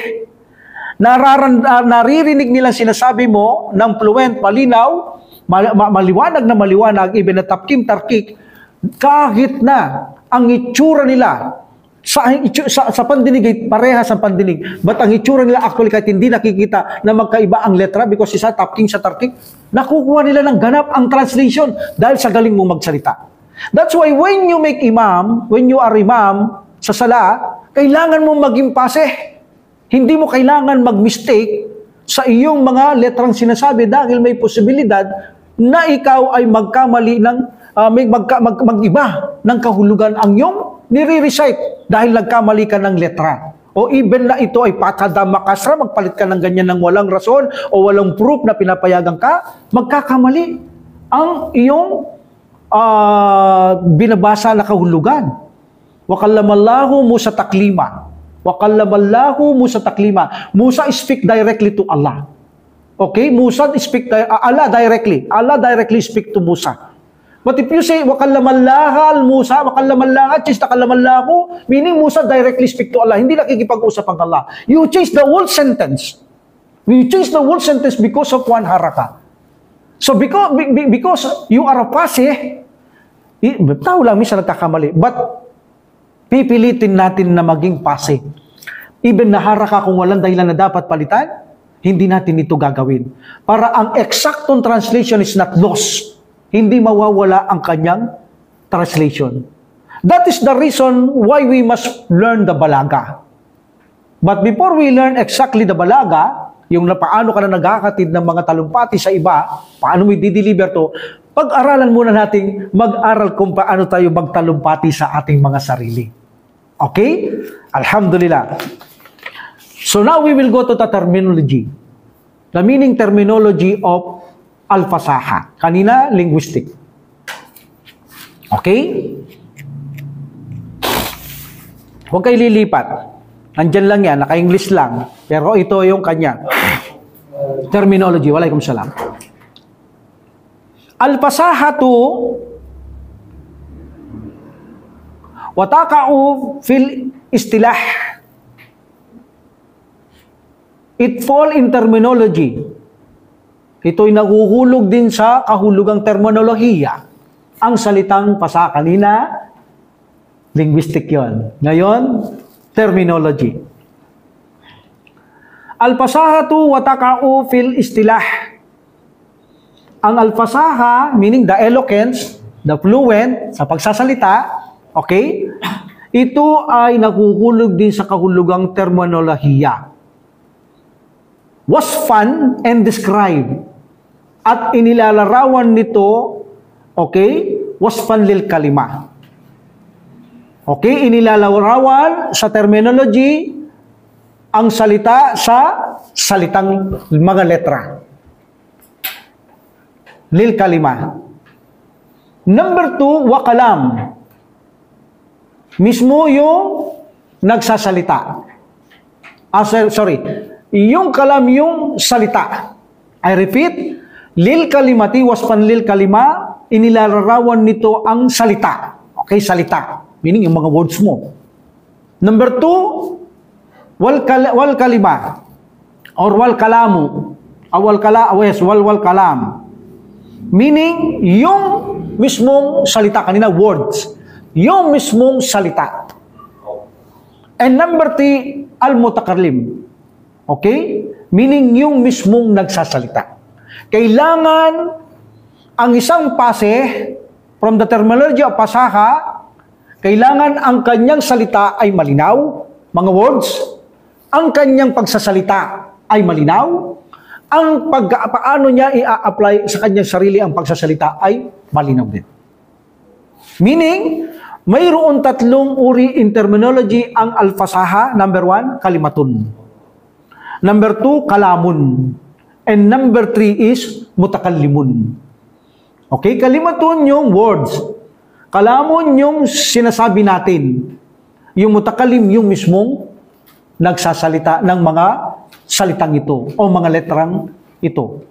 naririnig nila sinasabi mo ng fluent, malinaw, maliwanag na maliwanag, even na tapkim, tarkik, kahit na ang itsura nila sa pandinig ay parehas ang pandinig, but ang itsura nila actually kahit hindi nakikita na magkaiba ang letra because isa tapking sa tarkik, nakukuha nila ng ganap ang translation dahil sa galing mo magsalita. That's why when you are imam sa sala, kailangan mo maging paseh. Hindi mo kailangan mag-mistake sa iyong mga letrang sinasabi dahil may posibilidad na ikaw ay magkamali ng mag-iba ng kahulugan ang iyong nire-recite dahil nagkamali ka ng letra. O even na ito ay patada makasra, magpalit ka ng ganyan ng walang rason o walang proof na pinapayagan ka, magkakamali ang iyong binabasa na kahulugan. Wa kallamallahu Musa taklima. Wa kallamallahu Musa taklima. Musa speak directly to Allah. Okay? Musa speak Allah directly. Allah directly speak to Musa. But if you say wa kallamallaha al-Musa, wa kallamallaha, change na kallamallahu, meaning Musa directly speak to Allah. Hindi nakikipag-usap ang Allah. You change the whole sentence. You change the whole sentence because of one haraka. So because you are a pasih, Tao lang, minsan nagkakamali. But, pipilitin natin na maging pase. Even nahara ka kung walang dahilan na dapat palitan, hindi natin ito gagawin. Para ang eksaktong translation is not lost. Hindi mawawala ang kanyang translation. That is the reason why we must learn the balaga. But before we learn exactly the balaga, yung paano ka na nagkakatid ng mga talumpati sa iba, paano mo i-deliver to, pag-aralan muna natin, mag-aral kung paano tayo magtalumpati sa ating mga sarili. Okay? Alhamdulillah. So now we will go to the terminology. The meaning terminology of al-fasaha. Kanina, linguistic. Okay? Huwag kayo lilipat. Nandyan lang yan, naka-English lang. Pero ito yung kanya. Terminology. Waalaikumsalam. Al-fasahatu wataka'u fil istilah. It fall in terminology. Ito'y naguhulog din sa kahulugang terminolohiya. Ang salitang pasa kanina, linguistic yon. Ngayon, terminology. Al-fasahatu wataka'u fil istilah. Ang al-fasaha, meaning the eloquence, the fluent, sa pagsasalita, okay? Ito ay nakukulog din sa kahulugang terminolohiya. Wasfan and describe. At inilalarawan nito, okay? Wasfan lil kalima. Okay, inilalarawan sa terminology ang salita sa salitang mga letra. Lil kalima. Number 2, wakalam. Mismo yung nagsasalita. Yung kalam yung salita. I repeat, lil kalimati, waspan lil kalima, inilalarawan nito ang salita. Okay, salita. Meaning yung mga words mo. Number 2, wal kalima or wal kalamu. Wal kalam. Meaning yung mismong salita kanina, words. Yung mismong salita. And number 3, al-mutakallim. Okay? Meaning yung mismong nagsasalita. Kailangan ang isang pase from the terminology of pasaha, kailangan ang kanyang salita ay malinaw, mga words. Ang kanyang pagsasalita ay malinaw. Ang paano niya i-apply sa kanyang sarili ang pagsasalita ay malinaw din. Meaning, mayroon 3 uri in terminology ang al-fasaha. Number 1, kalimatun. Number 2, kalamun. And number 3 is mutakallimun. Okay, kalimatun yung words. Kalamun yung sinasabi natin. Yung mutakalim yung mismong nagsasalita ng mga salitang ito o mga letrang ito.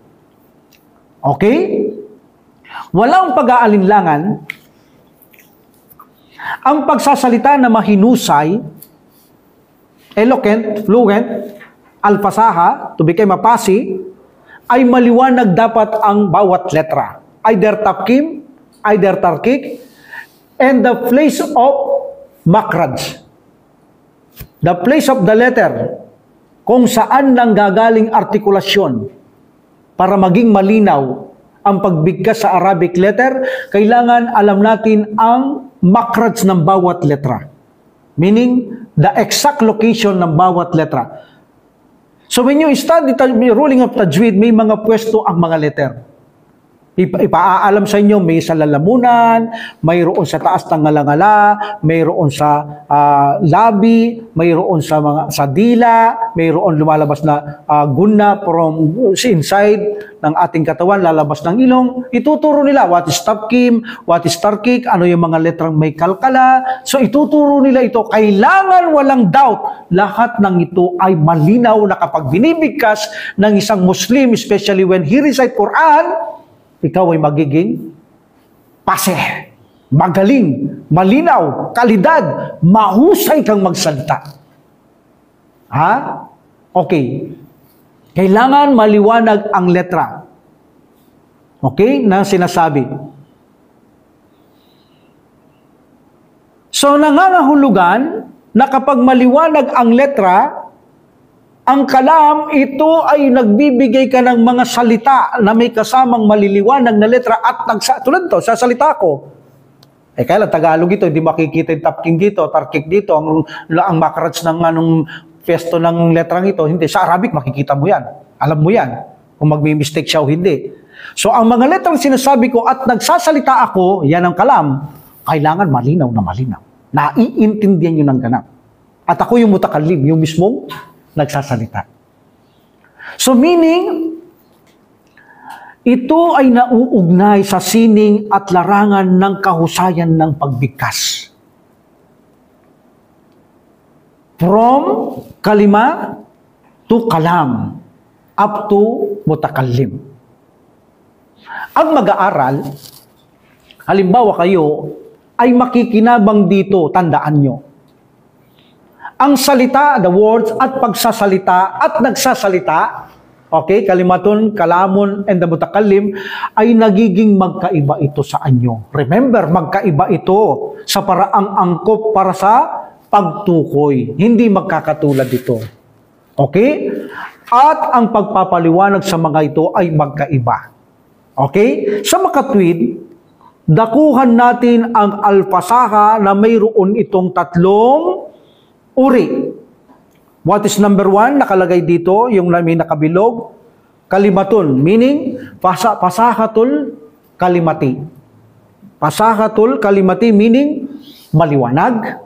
Okay? Walang pag-aalinlangan. Ang pagsasalita na mahinusay, eloquent, fluent, al-fasaha, to become a pasi, ay maliwanag dapat ang bawat letra. Either tafkhim, either tarkik, and the place of makraj. The place of the letter, kung saan nang gagaling artikulasyon para maging malinaw ang pagbigkas sa Arabic letter, kailangan alam natin ang makraj ng bawat letra. Meaning, the exact location ng bawat letra. So when you study the ruling of Tajweed, may mga pwesto ang mga letter. Ipaalam sa inyo, may sa lalamunan, mayroon sa taas ng ngalangala, mayroon sa labi, mayroon sa dila, mayroon lumalabas na gunna from inside ng ating katawan, lalabas ng ilong. Ituturo nila what is tafkhim, what is tarkik, ano yung mga letrang may kalkala. So ituturo nila ito. Kailangan walang doubt. Lahat ng ito ay malinaw na kapag binibigkas ng isang Muslim, especially when he recite Quran, ikaw ay magiging pase, magaling, malinaw, kalidad, mahusay kang magsalita. Ha? Okay. Kailangan maliwanag ang letra. Okay? Na sinasabi. So nangangahulugan na kapag maliwanag ang letra, ang kalam, ito ay nagbibigay ka ng mga salita na may kasamang maliliwanag na letra at tulad to, sasalita ko. Kaya lang, Tagalog ito, hindi makikita yung tapking dito, tarkik dito, ang makarats ng pesto ng letrang ito, hindi. Sa Arabic, makikita mo yan. Alam mo yan, kung magmi-mistake siya o hindi. So, ang mga letrang sinasabi ko at nagsasalita ako, yan ang kalam, kailangan malinaw na malinaw. Naiintindihan nyo ng ganap. At ako yung mutakalim, yung mismong nagsasalita. So meaning, ito ay nauugnay sa sining at larangan ng kahusayan ng pagbigkas. From kalima to kalam, up to mutakalim. Ang mag-aaral, halimbawa kayo, ay makikinabang dito, tandaan nyo. Ang salita, the words, at pagsasalita, at nagsasalita, okay, kalimatun, kalamun, and the mutakalim, ay nagiging magkaiba ito sa anyo. Remember, magkaiba ito sa paraang angkop para sa pagtukoy. Hindi magkakatulad ito. Okay? At ang pagpapaliwanag sa mga ito ay magkaiba. Okay? Sa makatwid, dakuhan natin ang alpasaha na mayroon itong tatlong uri. What is number 1? Nakalagay dito, yung may nakabilog. Kalimatun, meaning pasahatul kalimati. Pasahatul kalimati, meaning maliwanag,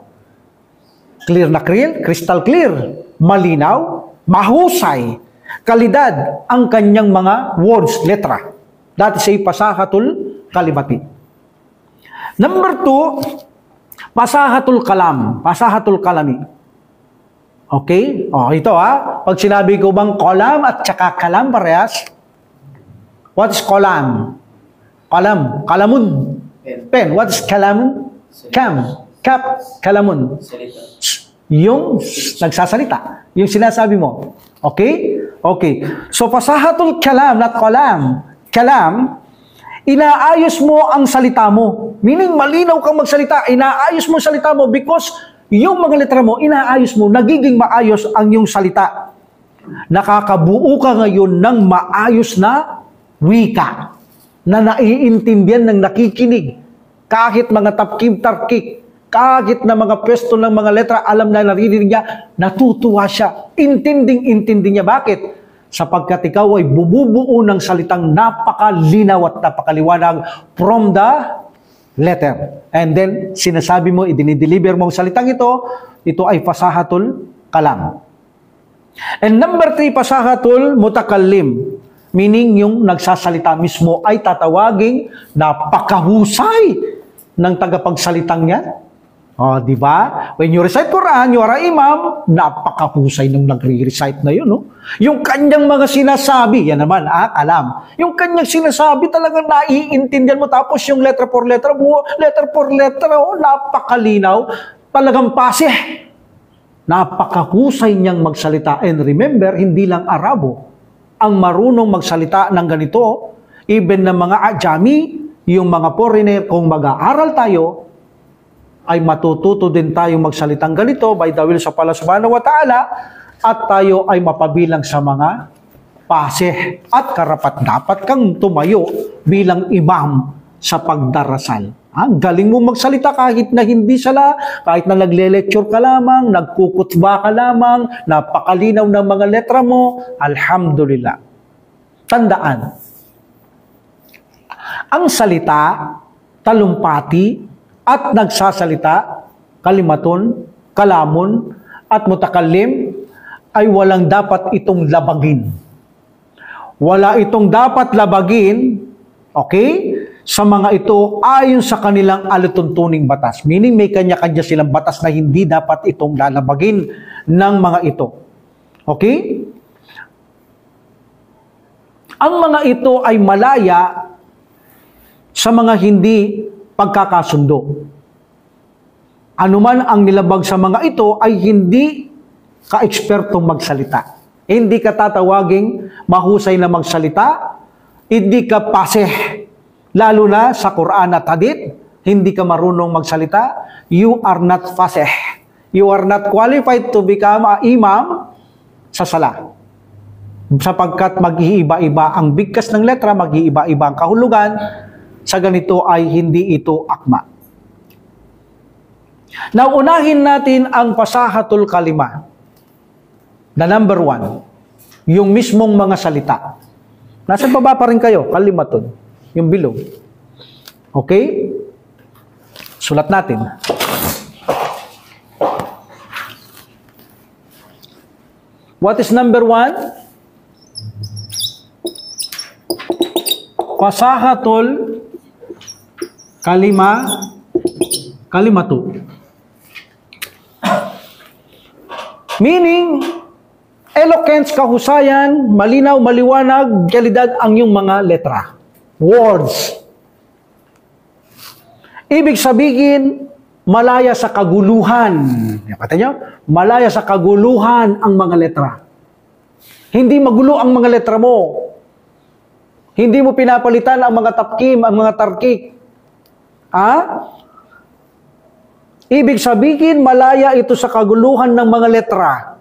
clear na clear, crystal clear, malinaw, mahusay, kalidad ang kanyang mga words, letra. That is a pasahatul kalimati. Number 2, pasahatul kalam, pasahatul kalami. Okay? Ito Pag sinabi ko bang kolam at saka kalam parehas, what is kolam? Kalam. Kalamun. Pen. What is kalamun? Kam. Kap. Kalamun. Yung nagsasalita. Yung sinasabi mo. Okay? Okay. So, pasahatul kalam, not kolam. Kalam, inaayos mo ang salita mo. Meaning, malinaw kang magsalita. Inaayos mo ang salita mo because yung mga letra mo, inaayos mo, nagiging maayos ang iyong salita. Nakakabuo ka ngayon ng maayos na wika na naiintindihan ng nakikinig. Kahit mga tapkim-tarkik, kahit na mga pwesto ng mga letra, alam na naririnig niya, natutuwa siya. Intinding-intindi niya. Bakit? Sapagkat ikaw ay bumubuo ng salitang napakalinaw at napakaliwanag from the letter. And then, sinasabi mo, idinideliver mo ang salitang ito ay pasahatul kalam. And number 3, pasahatul mutakalim. Meaning, yung nagsasalita mismo ay tatawaging napakahusay ng tagapagsalitang yan. Di ba? When you recite Quran, you are a imam, napakahusay nung nagre-recite na yun. Yung kanyang mga sinasabi, yan naman, kalam. Yung kanyang sinasabi talagang naiintindihan mo. Tapos yung letter for letter, napakalinaw. Talagang pasih. Napakahusay niyang magsalita. And remember, hindi lang Arabo ang marunong magsalita ng ganito. Even ng mga Ajami, yung mga foreigner, kung mag-aaral tayo, ay matututo din tayong magsalitang ganito by the will sa Allah subhanahu wa ta'ala at tayo ay mapabilang sa mga pasih at karapat-dapat kang tumayo bilang imam sa pagdarasal. Galing mo magsalita kahit na hindi sala, kahit na nagle-lecture ka lamang, nagkukutba ka lamang, napakalinaw ng mga letra mo, alhamdulillah. Tandaan, ang salita, talumpati, at nagsasalita, kalimatun, kalamun, at mutakalim, ay walang dapat itong labagin. Wala itong dapat labagin, okay, sa mga ito ayon sa kanilang alituntuning batas. Meaning may kanya-kanya silang batas na hindi dapat itong lalabagin ng mga ito. Okay? Ang mga ito ay malaya sa mga hindi pagkakasundo. Anuman ang nilabag sa mga ito ay hindi ka-ekspertong magsalita. Hindi ka tatawaging mahusay na magsalita, hindi ka paseh, lalo na sa Quran at Hadith, hindi ka marunong magsalita, you are not fasih. You are not qualified to become a imam sa sala. Sapagkat mag-iiba-iba ang bigkas ng letra, mag-iiba-iba ang kahulugan, sa ganito ay hindi ito akma. Now, unahin natin ang fasahatul kalima. Na number 1, yung mismong mga salita. Nasa baba pa rin kayo, kalimatun, yung below. Okay? Sulat natin. What is number 1? Fasahatul kalimatu. Meaning, eloquence, kahusayan, malinaw, maliwanag, kalidad ang yung mga letra. Words. Ibig sabihin, malaya sa kaguluhan. Kata nyo? Malaya sa kaguluhan ang mga letra. Hindi magulo ang mga letra mo. Hindi mo pinapalitan ang mga tapkim, ang mga tarkik. Ha? Ibig sabihin, malaya ito sa kaguluhan ng mga letra.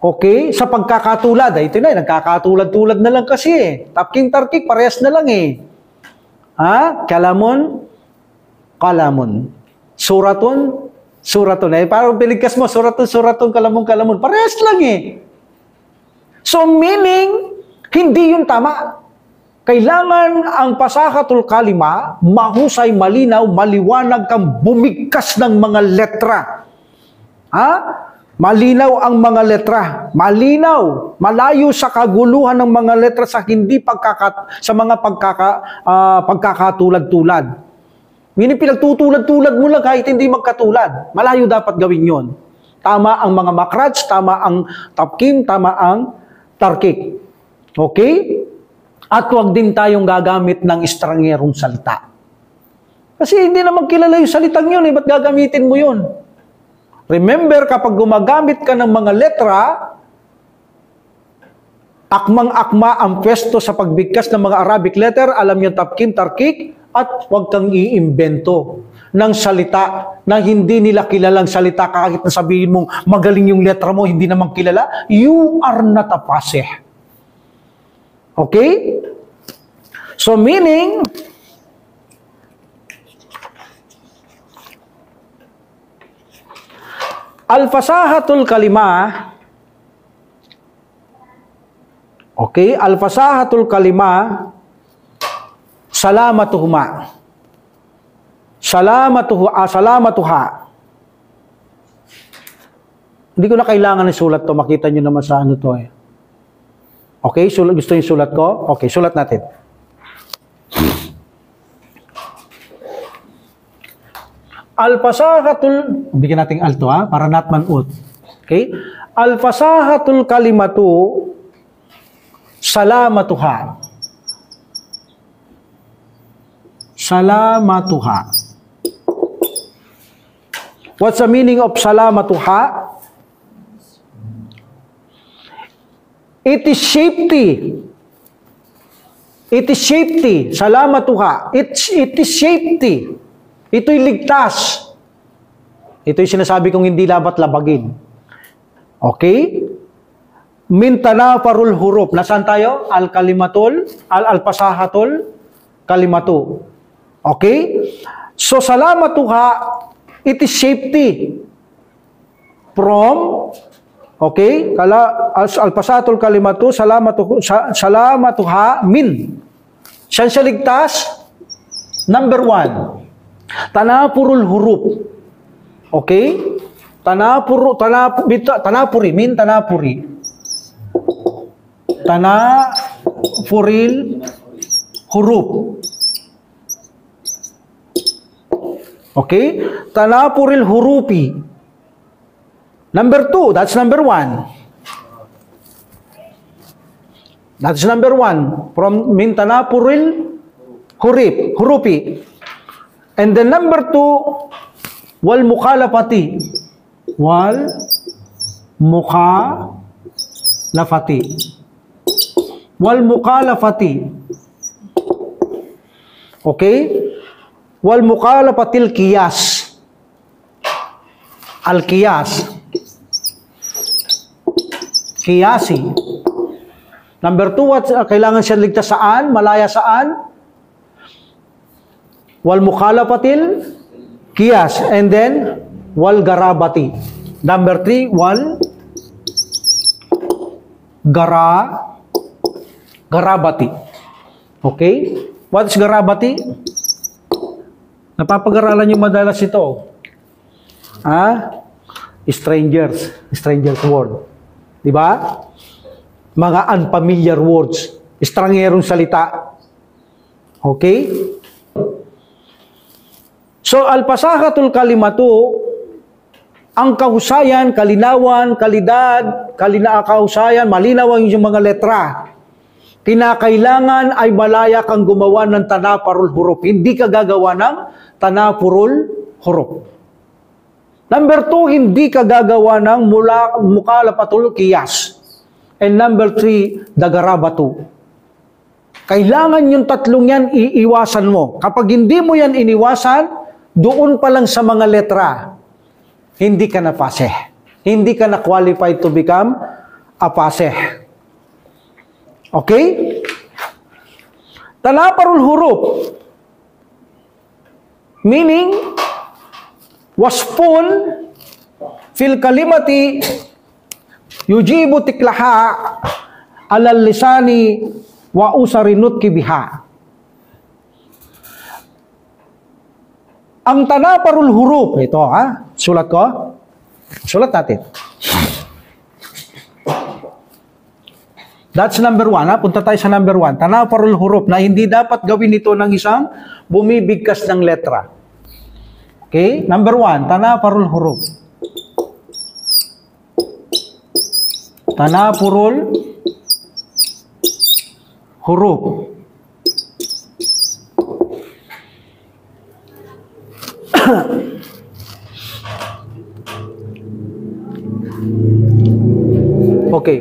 Okay? Sa pagkakatulad. Ito na, nagkakatulad-tulad na lang kasi eh. Tapkim, tarkik, parehas na lang eh. Ha? Kalamun, suratun. Parang piligkas mo, suratun, kalamun. Parehas lang eh. So meaning, hindi yun tama. Kailangan ang fasahatul kalima, mahusay, malinaw, maliwanag kang bumigkas ng mga letra. Ha? Malinaw ang mga letra. Malinaw. Malayo sa kaguluhan ng mga letra sa hindi pagkakatulad-tulad. Meaning pinagtutulad-tulad mo lang kahit hindi magkatulad. Malayo dapat gawin yon. Tama ang mga makraj, tama ang tapkim, tama ang tarkik. Okay? At huwag din tayong gagamit ng estrangerong salita. Kasi hindi naman kilala yung salitang yun, ba't gagamitin mo yun? Remember, kapag gumagamit ka ng mga letra, akmang-akma ang pwesto sa pagbigkas ng mga Arabic letter, alam yung tapkim, tarkik, at huwag kang iimbento ng salita na hindi nila kilalang salita kahit na sabihin mong magaling yung letra mo, hindi naman kilala. You are not a fasih. Okay? So meaning, al-fasahatul kalimah, okay, al-fasahatul kalimah, salamatuhuma. Salamatuha. Hindi ko na kailangan isulat to, makita nyo naman sa ano to eh. Okay, gusto yung sulat ko? Okay, sulat natin. Al-fasahatul, bigyan natin alto ha, para not manut. Okay? Al-fasahatul kalimatu salamatuha. Salamatuha. What's the meaning of salamatuha? It is safety. It is safety. Salamatuha. It is safety. Ito'y ligtas. Ito'y sinasabi kong hindi dapat labagin. Okay? Min tanafarul huruf. Nasaan tayo? Al-kalimatul, al-fasahatul kalimatu. Okay? So, salamatuha, it is safety from, okay? Al-fasahatul kalimatu, salamatuha min. Saan siya ligtas? Number 1. Tanapurul huruf. Okay? Tanapuri. Min tanapuri. Tanapuril huruf. Okay? Tanapuril hurupi. Number 2. That's number 1. That's number 1. From min tanapuril hurupi. And then number 2, wal mukhalafati. Wal mukhalafati. Wal mukhalafati. Okay? wal mukhalafatil qiyas. Al-qiyas. Qiyasi. Number 2, what, kailangan siya ligtas saan? Malaya saan? Wal mukhalafatil qiyas. And then, wal garabati. Number 3, wal garabati. Okay? What is garabati? Napapag-aralan nyo madalas ito. Strangers word. Diba? Mga unfamiliar words. Estrangerong salita. Okay? So, al-fasahatul kalimatu, ang kahusayan, kalinawan, kalidad, kahusayan, malinaw ang mga letra. Kinakailangan ay malaya kang gumawa ng tanapurul huruf. Hindi ka gagawa ng tanapurul huruf. Number 2, hindi ka gagawa ng mukhalafatul qiyas. And number 3, dagarabatu. Kailangan yung tatlong yan iiwasan mo. Kapag hindi mo yan iniwasan, doon pa lang sa mga letra, hindi ka na fasih. Hindi ka na qualified to become a fasih. Okay? Tanapurul huruf. Meaning, wasfun fil kalimati yujibu tiklaha alal lisani wa usarinutki biha. Ang tanapurul huruf, ito sulat ko. Sulat natin. That's number 1. Punta tayo sa number 1. Tanapurul huruf na hindi dapat gawin ito ng isang bumibigkas ng letra. Okay? Number 1, tanapurul huruf. Tanapurul huruf. Okay.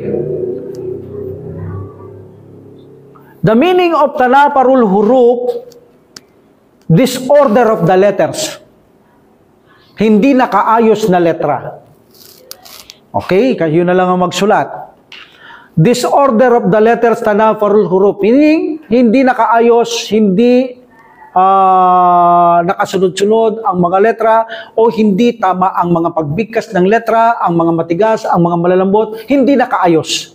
The meaning of tanapurul huruf, disorder of the letters. Hindi nakaayos na letra. Okay, kayo na lang ang magsulat. Disorder of the letters, tanapurul huruf. Meaning, hindi nakaayos, hindi nakasunod-sunod ang mga letra o hindi tama ang mga pagbigkas ng letra, ang mga matigas, ang mga malalambot, hindi nakaayos.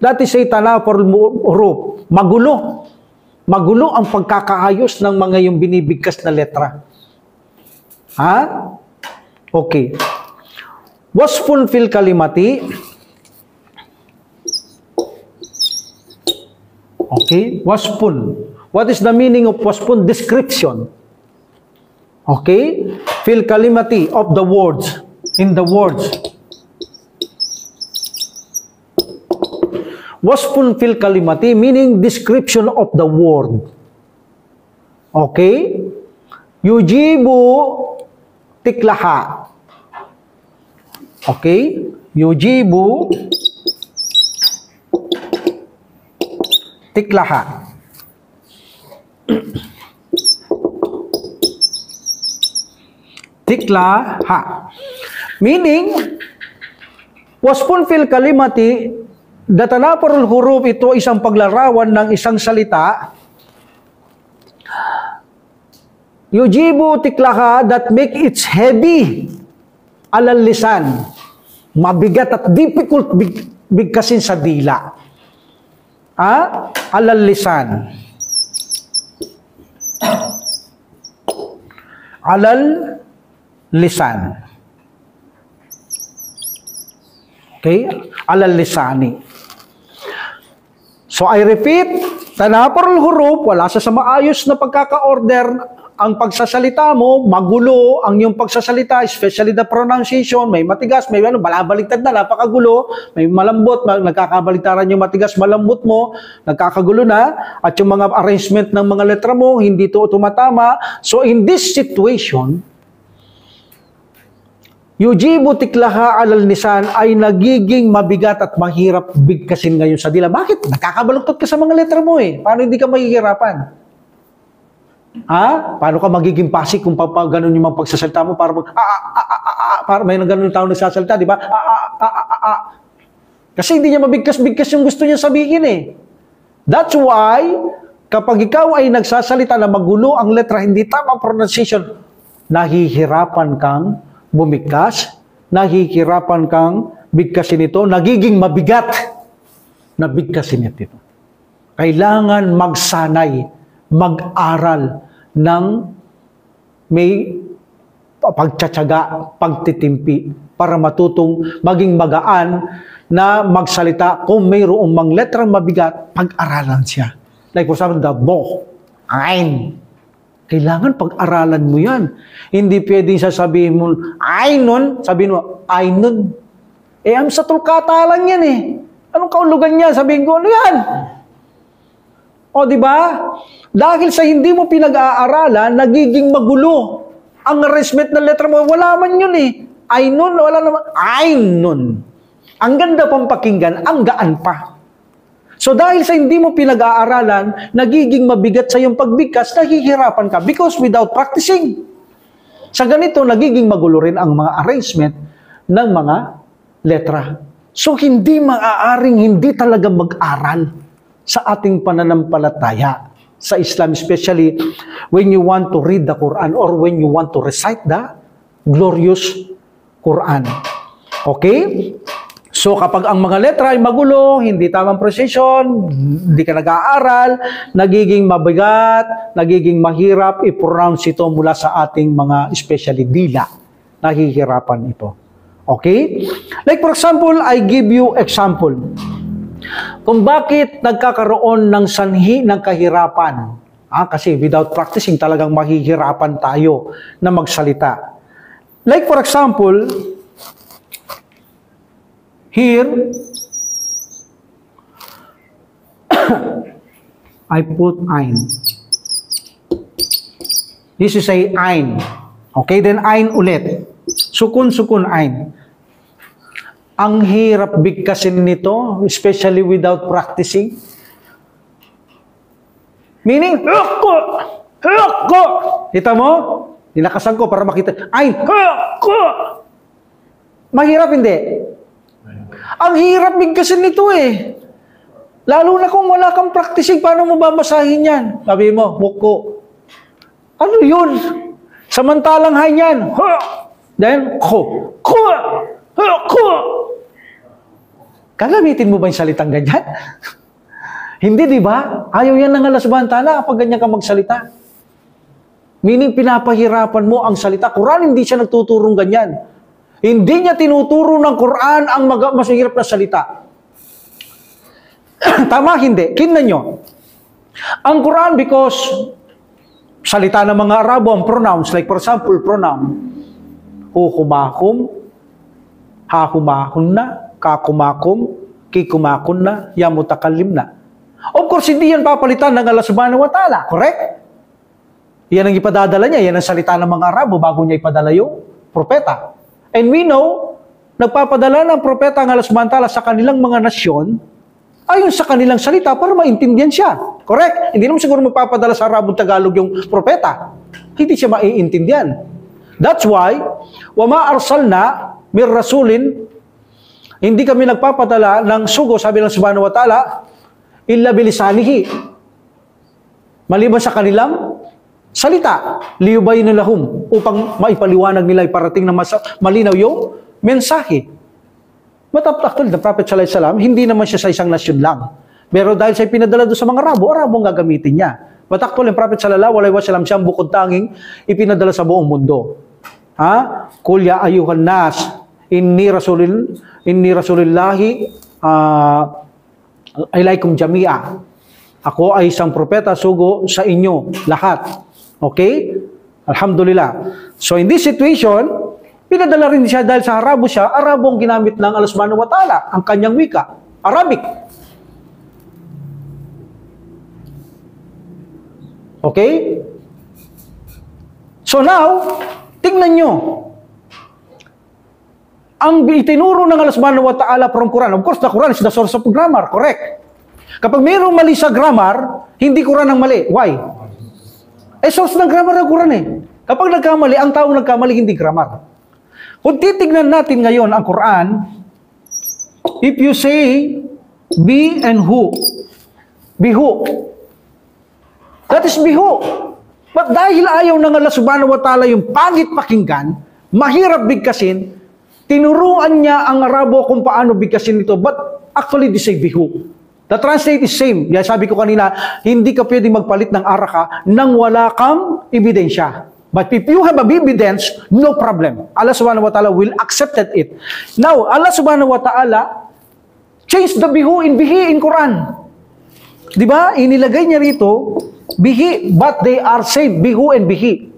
That is a tanapurul huruf. Magulo. Magulo ang pagkakaayos ng mga yung binibigkas na letra. Okay. Wasfun fil kalimati. Okay. Wasfun. What is the meaning of wasfun? Description. Okay? Fil kalimati, of the words. In the words. Wasfun fil kalimati, meaning description of the word. Okay? Yujibu tiklaha. Okay? Yujibu tiklaha. Tiklaha. Meaning, wasfun fil kalimati, the tanapurul huruf, ito isang paglarawan ng isang salita. Yujibu tiklaha, that make it heavy alal lisan. Mabigat at difficult bigkasin sa dila. Alal lisan. Alal lisan. Okay? Alal lisani. So I repeat, tanapurul huruf, wala sa maayos na pagkaka-order. Ang pagsasalita mo, magulo ang iyong pagsasalita, especially the pronunciation, may matigas, may balabaliktad na, napakagulo, may malambot, nagkakabaliktaran yung matigas, malambot mo, nagkakagulo na, at yung mga arrangement ng mga letra mo, hindi ito tumatama. So in this situation, yujibu tiklaha alal lisan ay nagiging mabigat at mahirap bigkasin ngayon sa dila. Bakit? Nakakabaluktot ka sa mga letra mo eh. Paano hindi ka mahihirapan? Paano ka magiging pasik kung ganun yung mga pagsasalita mo para para may ganun yung tao nagsasalita, di ba? Kasi hindi niya mabigkas-bigkas yung gusto niya sabihin eh. That's why, kapag ikaw ay nagsasalita na magulo ang letra, hindi tama ang pronunciation, nahihirapan kang bumigkas, nahihirapan kang bigkasin ito, nagiging mabigat na bigkasin ito. Kailangan magsanay, mag-aral ng may pagtsatsaga, pagtitimpi, para matutong maging magaan na magsalita. Kung mayroong mang letrang mabigat, pag-aralan siya. Like for example, the bo, ain. Kailangan pag-aralan mo yan. Hindi pwedeng sasabihin mo, ainon, sabihin mo, ainon. Ang sa tulkata lang yan eh. Anong kaulugan niya? Sabihin ko, ano yan? O, di ba? Dahil sa hindi mo pinag-aaralan, nagiging magulo. Ang arrangement ng letra mo, wala man yun eh. Ainon, wala naman. Ainon. Ang ganda pang pakinggan, ang gaan pa. So dahil sa hindi mo pinag-aaralan, nagiging mabigat sa iyong pagbigkas, nahihirapan ka because without practicing. Sa ganito, nagiging magulo rin ang mga arrangement ng mga letra. So hindi maaaring hindi talaga mag-aral sa ating pananampalataya sa Islam, especially when you want to read the Quran or when you want to recite the glorious Quran. Okay? So kapag ang mga letra ay magulo, hindi tamang precision, hindi ka nag-aaral, nagiging mabigat, nagiging mahirap i-pronounce ito mula sa ating mga especially dila. Nahihirapan ito. Okay? Like for example, I give you example. Kung bakit nagkakaroon ng sanhi ng kahirapan. Kasi without practicing talagang mahihirapan tayo na magsalita. Like for example, here, I put ein. This is a ein. Okay, then ein ulit. Sukun-sukun ein. Ang hirap bigkasin nito, especially without practicing. Meaning, hukko! Hukko! Kita mo? Nilakasan ko para makita. Ein! Hukko! Mahirap hindi? Ang hirap bigkasin nito eh. Lalo na kung wala kang practicing, paano mo babasahin yan? Sabi mo, hukko. Ano yun? Samantalang hay yan. Then, ko. Ko! Ko! Gagamitin mo ba yung salitang ganyan? Hindi, di ba? Ayaw yan ng Allah subhanahu wa ta'ala kapag ganyan ka magsalita. Meaning, pinapahirapan mo ang salita. Quran, hindi siya nagtuturong ganyan. Hindi niya tinuturo ng Quran ang mas mahirap na salita. Tama, hindi. Kingnan nyo. Ang Quran, because salita ng mga Arabo, ang pronouns, like for example, pronoun, hukumakum, hakumakun na, kakumakum, kikumakun na, yamutakalim na. Of course, hindi yan papalitan ng Allah subhanahu wa ta'ala. Correct? Yan ang ipadadala niya. Yan ang salita ng mga Arabo bago niya ipadala yung propeta. And we know, nagpapadala ng propeta ng Allah subhanahu wa ta'ala sa kanilang mga nasyon ayon sa kanilang salita para maintindihan siya. Correct? Hindi naman siguro magpapadala sa Arabo Tagalog yung propeta. Hindi siya maiintindihan. That's why, wama arsalna mir rasulin, hindi kami nagpapadala ng sugo, sabi ng subhanahu wa ta'ala, illa bilisanihi. Maliban sa kanilang salita, liyubayna lahum, upang maipaliwanag nila, iparating na malinaw yung mensahe. But actually, the Prophet sallallahu alaihi wasallam, hindi naman siya sa isang nasyon lang. Pero dahil siya pinadala doon sa mga Arabo ang gagamitin niya. But actually, the Prophet sallallahu alaihi wasallam, siyang bukod tanging ipinadala sa buong mundo. Qul ya ayyuhan nas, inni rasulillahi ilaikum jami'a. Ako ay isang propeta, sugo sa inyo lahat. Okay? Alhamdulillah. So in this situation, pinadala rin siya dahil sa Arabo siya, Arabo ang ginamit ng Allah subhanahu wa ta'ala, ang kanyang wika, Arabic. Okay? So now, tingnan nyo. Ang itinuro ng Allah subhanahu wa ta'ala from Quran, of course, the Quran is the source of grammar, correct? Kapag mayroong mali sa grammar, hindi Quran ang mali. Why? Source ng grammar ang Quran eh. Kapag nagkamali, ang taong nagkamali, hindi grammar. Kung titignan natin ngayon ang Quran, if you say, be and who, bihu. That is bihu. But dahil ayaw ng Allah subhanahu wa ta'ala yung pangit pakinggan, mahirap bigkasin, tinuruan niya ang Arabo kung paano bigkasin ito, but actually they say bihu. The translate is same. Yan, sabi ko kanina, hindi ka pwede magpalit ng araka nang wala kang ebidensya. But if you have a evidence, no problem. Allah subhanahu wa ta'ala will accept it. Now, Allah subhanahu wa ta'ala changed the bihu in bihi in Quran. Di ba? Inilagay niya rito, bihi, but they are saved, bihu and bihi.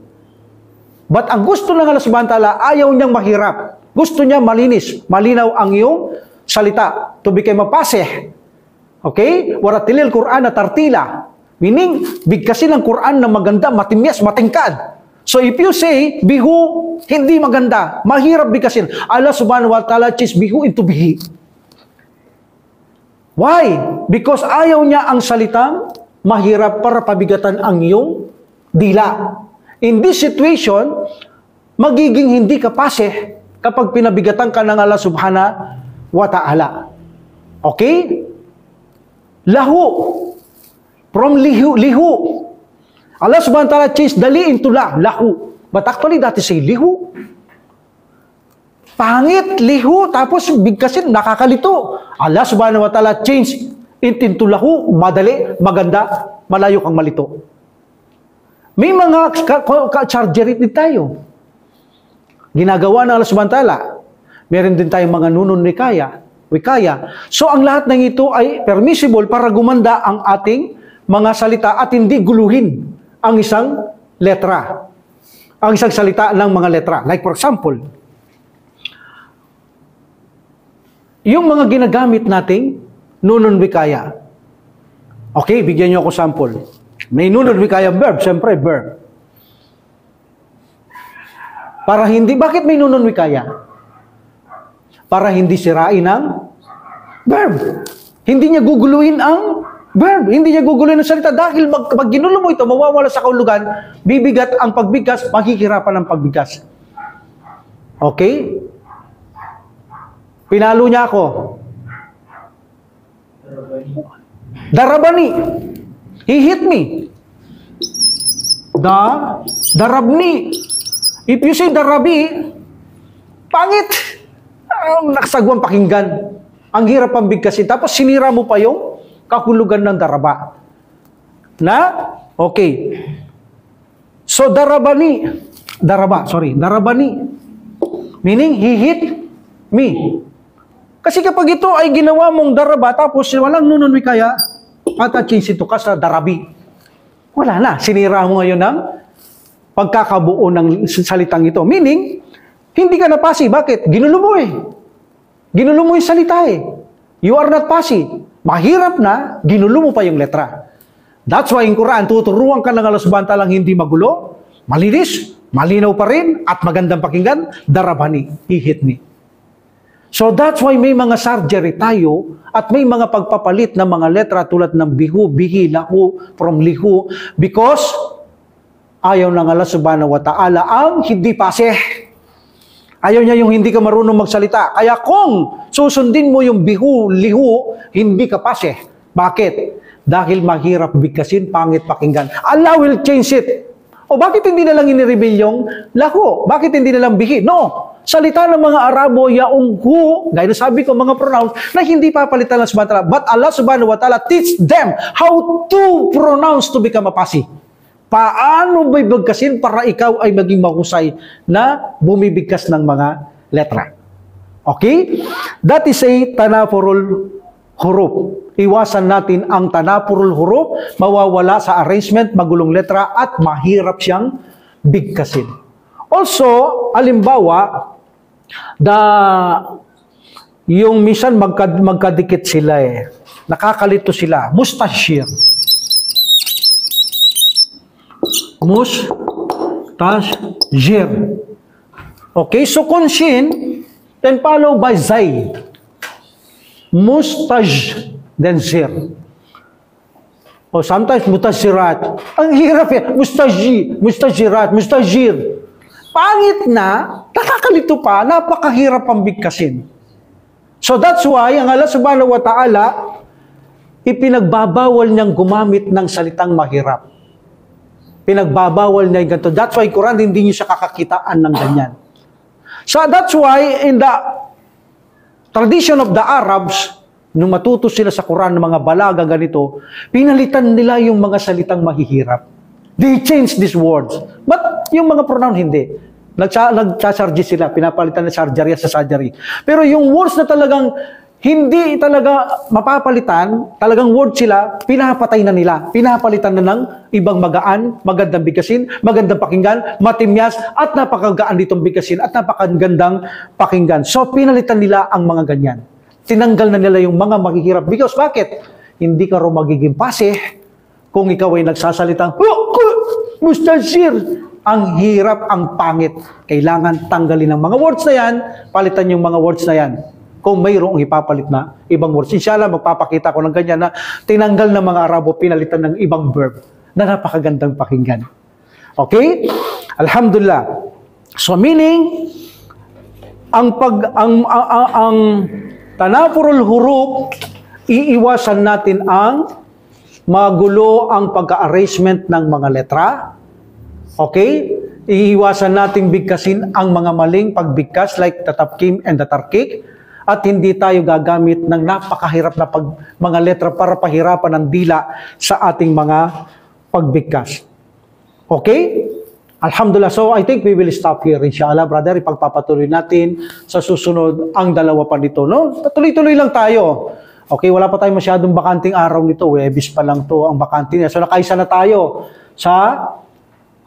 But ang gusto ng Allah subhanahu wa ta'ala, ayaw niyang mahirap. Gusto niya malinis, malinaw ang iyong salita. To become a pasih. Okay? Waratilil Quran na tartila. Meaning, bigkasin ang Quran na maganda, matimyas, matingkad. So if you say, bihu, hindi maganda, mahirap bigkasin. Allah subhanahu wa ta'ala changed bihu into bihi. Why? Because ayaw niya ang salitang mahirap para pabigatan ang iyong dila. In this situation, magiging hindi ka paseh kapag pinabigatan ka ng Allah subhanahu wa ta'ala. Okay? Lahu. From lihu. Allah subhanahu wa ta'ala changed dali into lahu. But actually, that is a lihu. Pangit, lihu, tapos bigkasin, nakakalito. Allah subhanahu wa ta'ala changed it into lahu, madali, maganda, malayo kang malito. May mga ka-charger din tayo. Ginagawa ng Allah subhanahu wa ta'ala. Meron din tayong mga nunun wikaya. So, ang lahat ng ito ay permissible para gumanda ang ating mga salita at hindi guluhin ang isang letra. Ang isang salita ng mga letra. Like for example, yung mga ginagamit nating nunun wikaya. Okay, bigyan niyo ako sample. May nunun wikaya verb, siyempre verb. Para hindi, bakit may nunun wikaya? Para hindi sirain ang verb. Hindi niya guguluhin ang verb. Hindi niya guguluhin ang salita dahil pag ginulo mo ito, mawawala sa kaulugan, bibigat ang pagbigkas, makikirapan ang pagbigkas. Okay? Pinalo niya ako. Darabani. He hit me. Darabni. If you say darabi, pangit. Nakasagwang pakinggan. Ang hirap ang bigkasin. Tapos sinira mo pa yung kahulugan ng daraba. Okay. So, darabani. Darabani. Meaning, he hit me. Kasi kapag ito ay ginawa mong daraba, tapos walang nunun wikaya, change ito ka sa darabi. Wala na. Sinira mo ngayon ng pagkakabuo ng salitang ito. Meaning, hindi ka na pasi. Bakit? Ginulo mo eh. Ginulo mo yung salita eh. You are not pasi. Mahirap na, ginulo mo pa yung letra. That's why in Quran, tuturuan ka ng Allah subhanahu wa ta'ala hindi magulo, malinis, malinaw pa rin, at magandang pakinggan, darabani, he hit me. So that's why may mga surgery tayo at may mga pagpapalit ng mga letra tulad ng bihu, bihi, lahu, from lihu, because ayaw ng Allah subhanahu wa ta'ala ang hindi paseh. Ayaw niya yung hindi ka marunong magsalita. Kaya kung susundin mo yung bihu, lihu, hindi ka paseh. Bakit? Dahil mahirap bigkasin, pangit pakinggan. Allah will change it. O bakit hindi na lang inireveal yung lahu? Bakit hindi na lang bihi? No. Salita ng mga Arabo, yaong hu, gaya na sabi ko, mga pronouns, na hindi papalitan ng subhanahu wa ta'ala. But Allah subhanahu wa ta'ala teach them how to pronounce to become a pasi. Paano ba'y bigkasin para ikaw ay maging mahusay na bumibigkas ng mga letra? Okay? That is a tanapurul huruf. Iwasan natin ang tanapurul huruf, mawawala sa arrangement, magulong letra, at mahirap siyang bigkasin. Also, alimbawa, yung minsan magkadikit sila eh. Nakakalito sila. Mustashir. Mustashir. Okay, so kunshin, then follow by zay. Mustaj, then zir. O sometimes mutashirat. Ang hirap yan. Mustashirat, mustajir. Pangit na, nakakalito pa, napakahirap ang bigkasin. So that's why, ang Allah subhanahu wa ta'ala, ipinagbabawal niyang gumamit ng salitang mahirap. Pinagbabawal niya yung ganito. That's why Quran, hindi niyo siya kakakitaan ng ganyan. So that's why, in the tradition of the Arabs, nung matuto sila sa Quran ng mga balaga ganito, pinalitan nila yung mga salitang mahihirap. They changed these words. But yung mga pronoun, hindi. Nagsa-surgery sila, pinapalitan na surgery sa surgery. Pero yung words na talagang hindi talaga mapapalitan, talagang word sila, pinapatay na nila. Pinapalitan na ng ibang magaan, magandang bigkasin, magandang pakinggan, matimyas, at napakagaan ditong bigkasin, at napakagandang pakinggan. So, pinalitan nila ang mga ganyan. Tinanggal na nila yung mga mahihirap. Because bakit? Hindi ka rin magiging pasih kung ikaw ay nagsasalitang, mustasir. Ang hirap, ang pangit. Kailangan tanggalin ang mga words na yan, palitan yung mga words na yan. Kung mayroong ipapalit na ibang words. Inshallah, magpapakita ko ng ganyan na tinanggal ng mga Arabo, pinalitan ng ibang verb na napakagandang pakinggan. Okay? Alhamdulillah. So meaning, ang tanafurul huruf, iiwasan natin ang magulo ang pagka-arrangement ng mga letra. Okay? Iiwasan natin bigkasin ang mga maling pagbigkas like the tapkim and the tarkik. At hindi tayo gagamit ng napakahirap na mga letra para pahirapan ng dila sa ating mga pagbigkas. Okay? Alhamdulillah. So, I think we will stop here, inshallah, brother. Ipagpapatuloy natin sa susunod ang dalawa pa nito. No? Tuloy-tuloy lang tayo. Okay, wala pa tayong masyadong bakanting araw nito. Webis pa lang to ang bakanting. So, nakaisa na tayo sa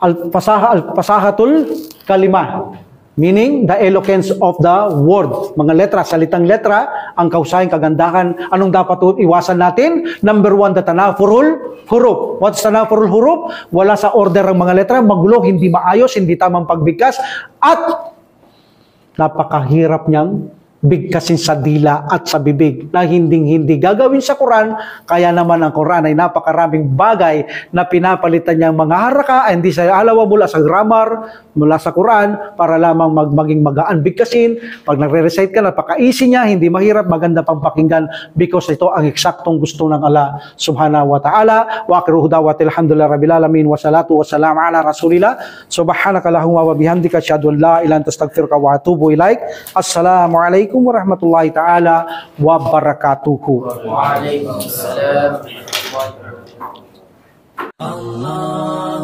Al-Fasahatul Kalimah. Meaning, the eloquence of the word. Mga letra, salitang letra, ang kahusayan, kagandahan. Anong dapat iwasan natin? Number 1, the tanafurul huruf. What's tanafurul huruf? Wala sa order ang mga letra, magulo, hindi maayos, hindi tamang pagbigkas, at napakahirap niyang bigkasin sa dila at sa bibig na hindi gagawin sa Quran. Kaya naman ang Quran ay napakaraming bagay na pinapalitan niyang mga haraka, hindi sa alawa mula sa grammar, mula sa Quran, para lamang maging magaan bigkasin. Pag nagre-recite ka, napaka-easy niya, hindi mahirap, maganda pang pakinggan because ito ang eksaktong gusto ng Allah subhanahu wa ta'ala. Wa akhiru da'watil hamdulillahi rabbil alamin wa salatu wa salam ala rasulillah. Subhanaka lahumma wa bihamdika asyhadu an la ilaha illa anta astaghfiruka wa atubu ilaik. Assalamu alaikum warahmatullahi ta'ala wabarakatuhu. Waalaikumsalam. Allah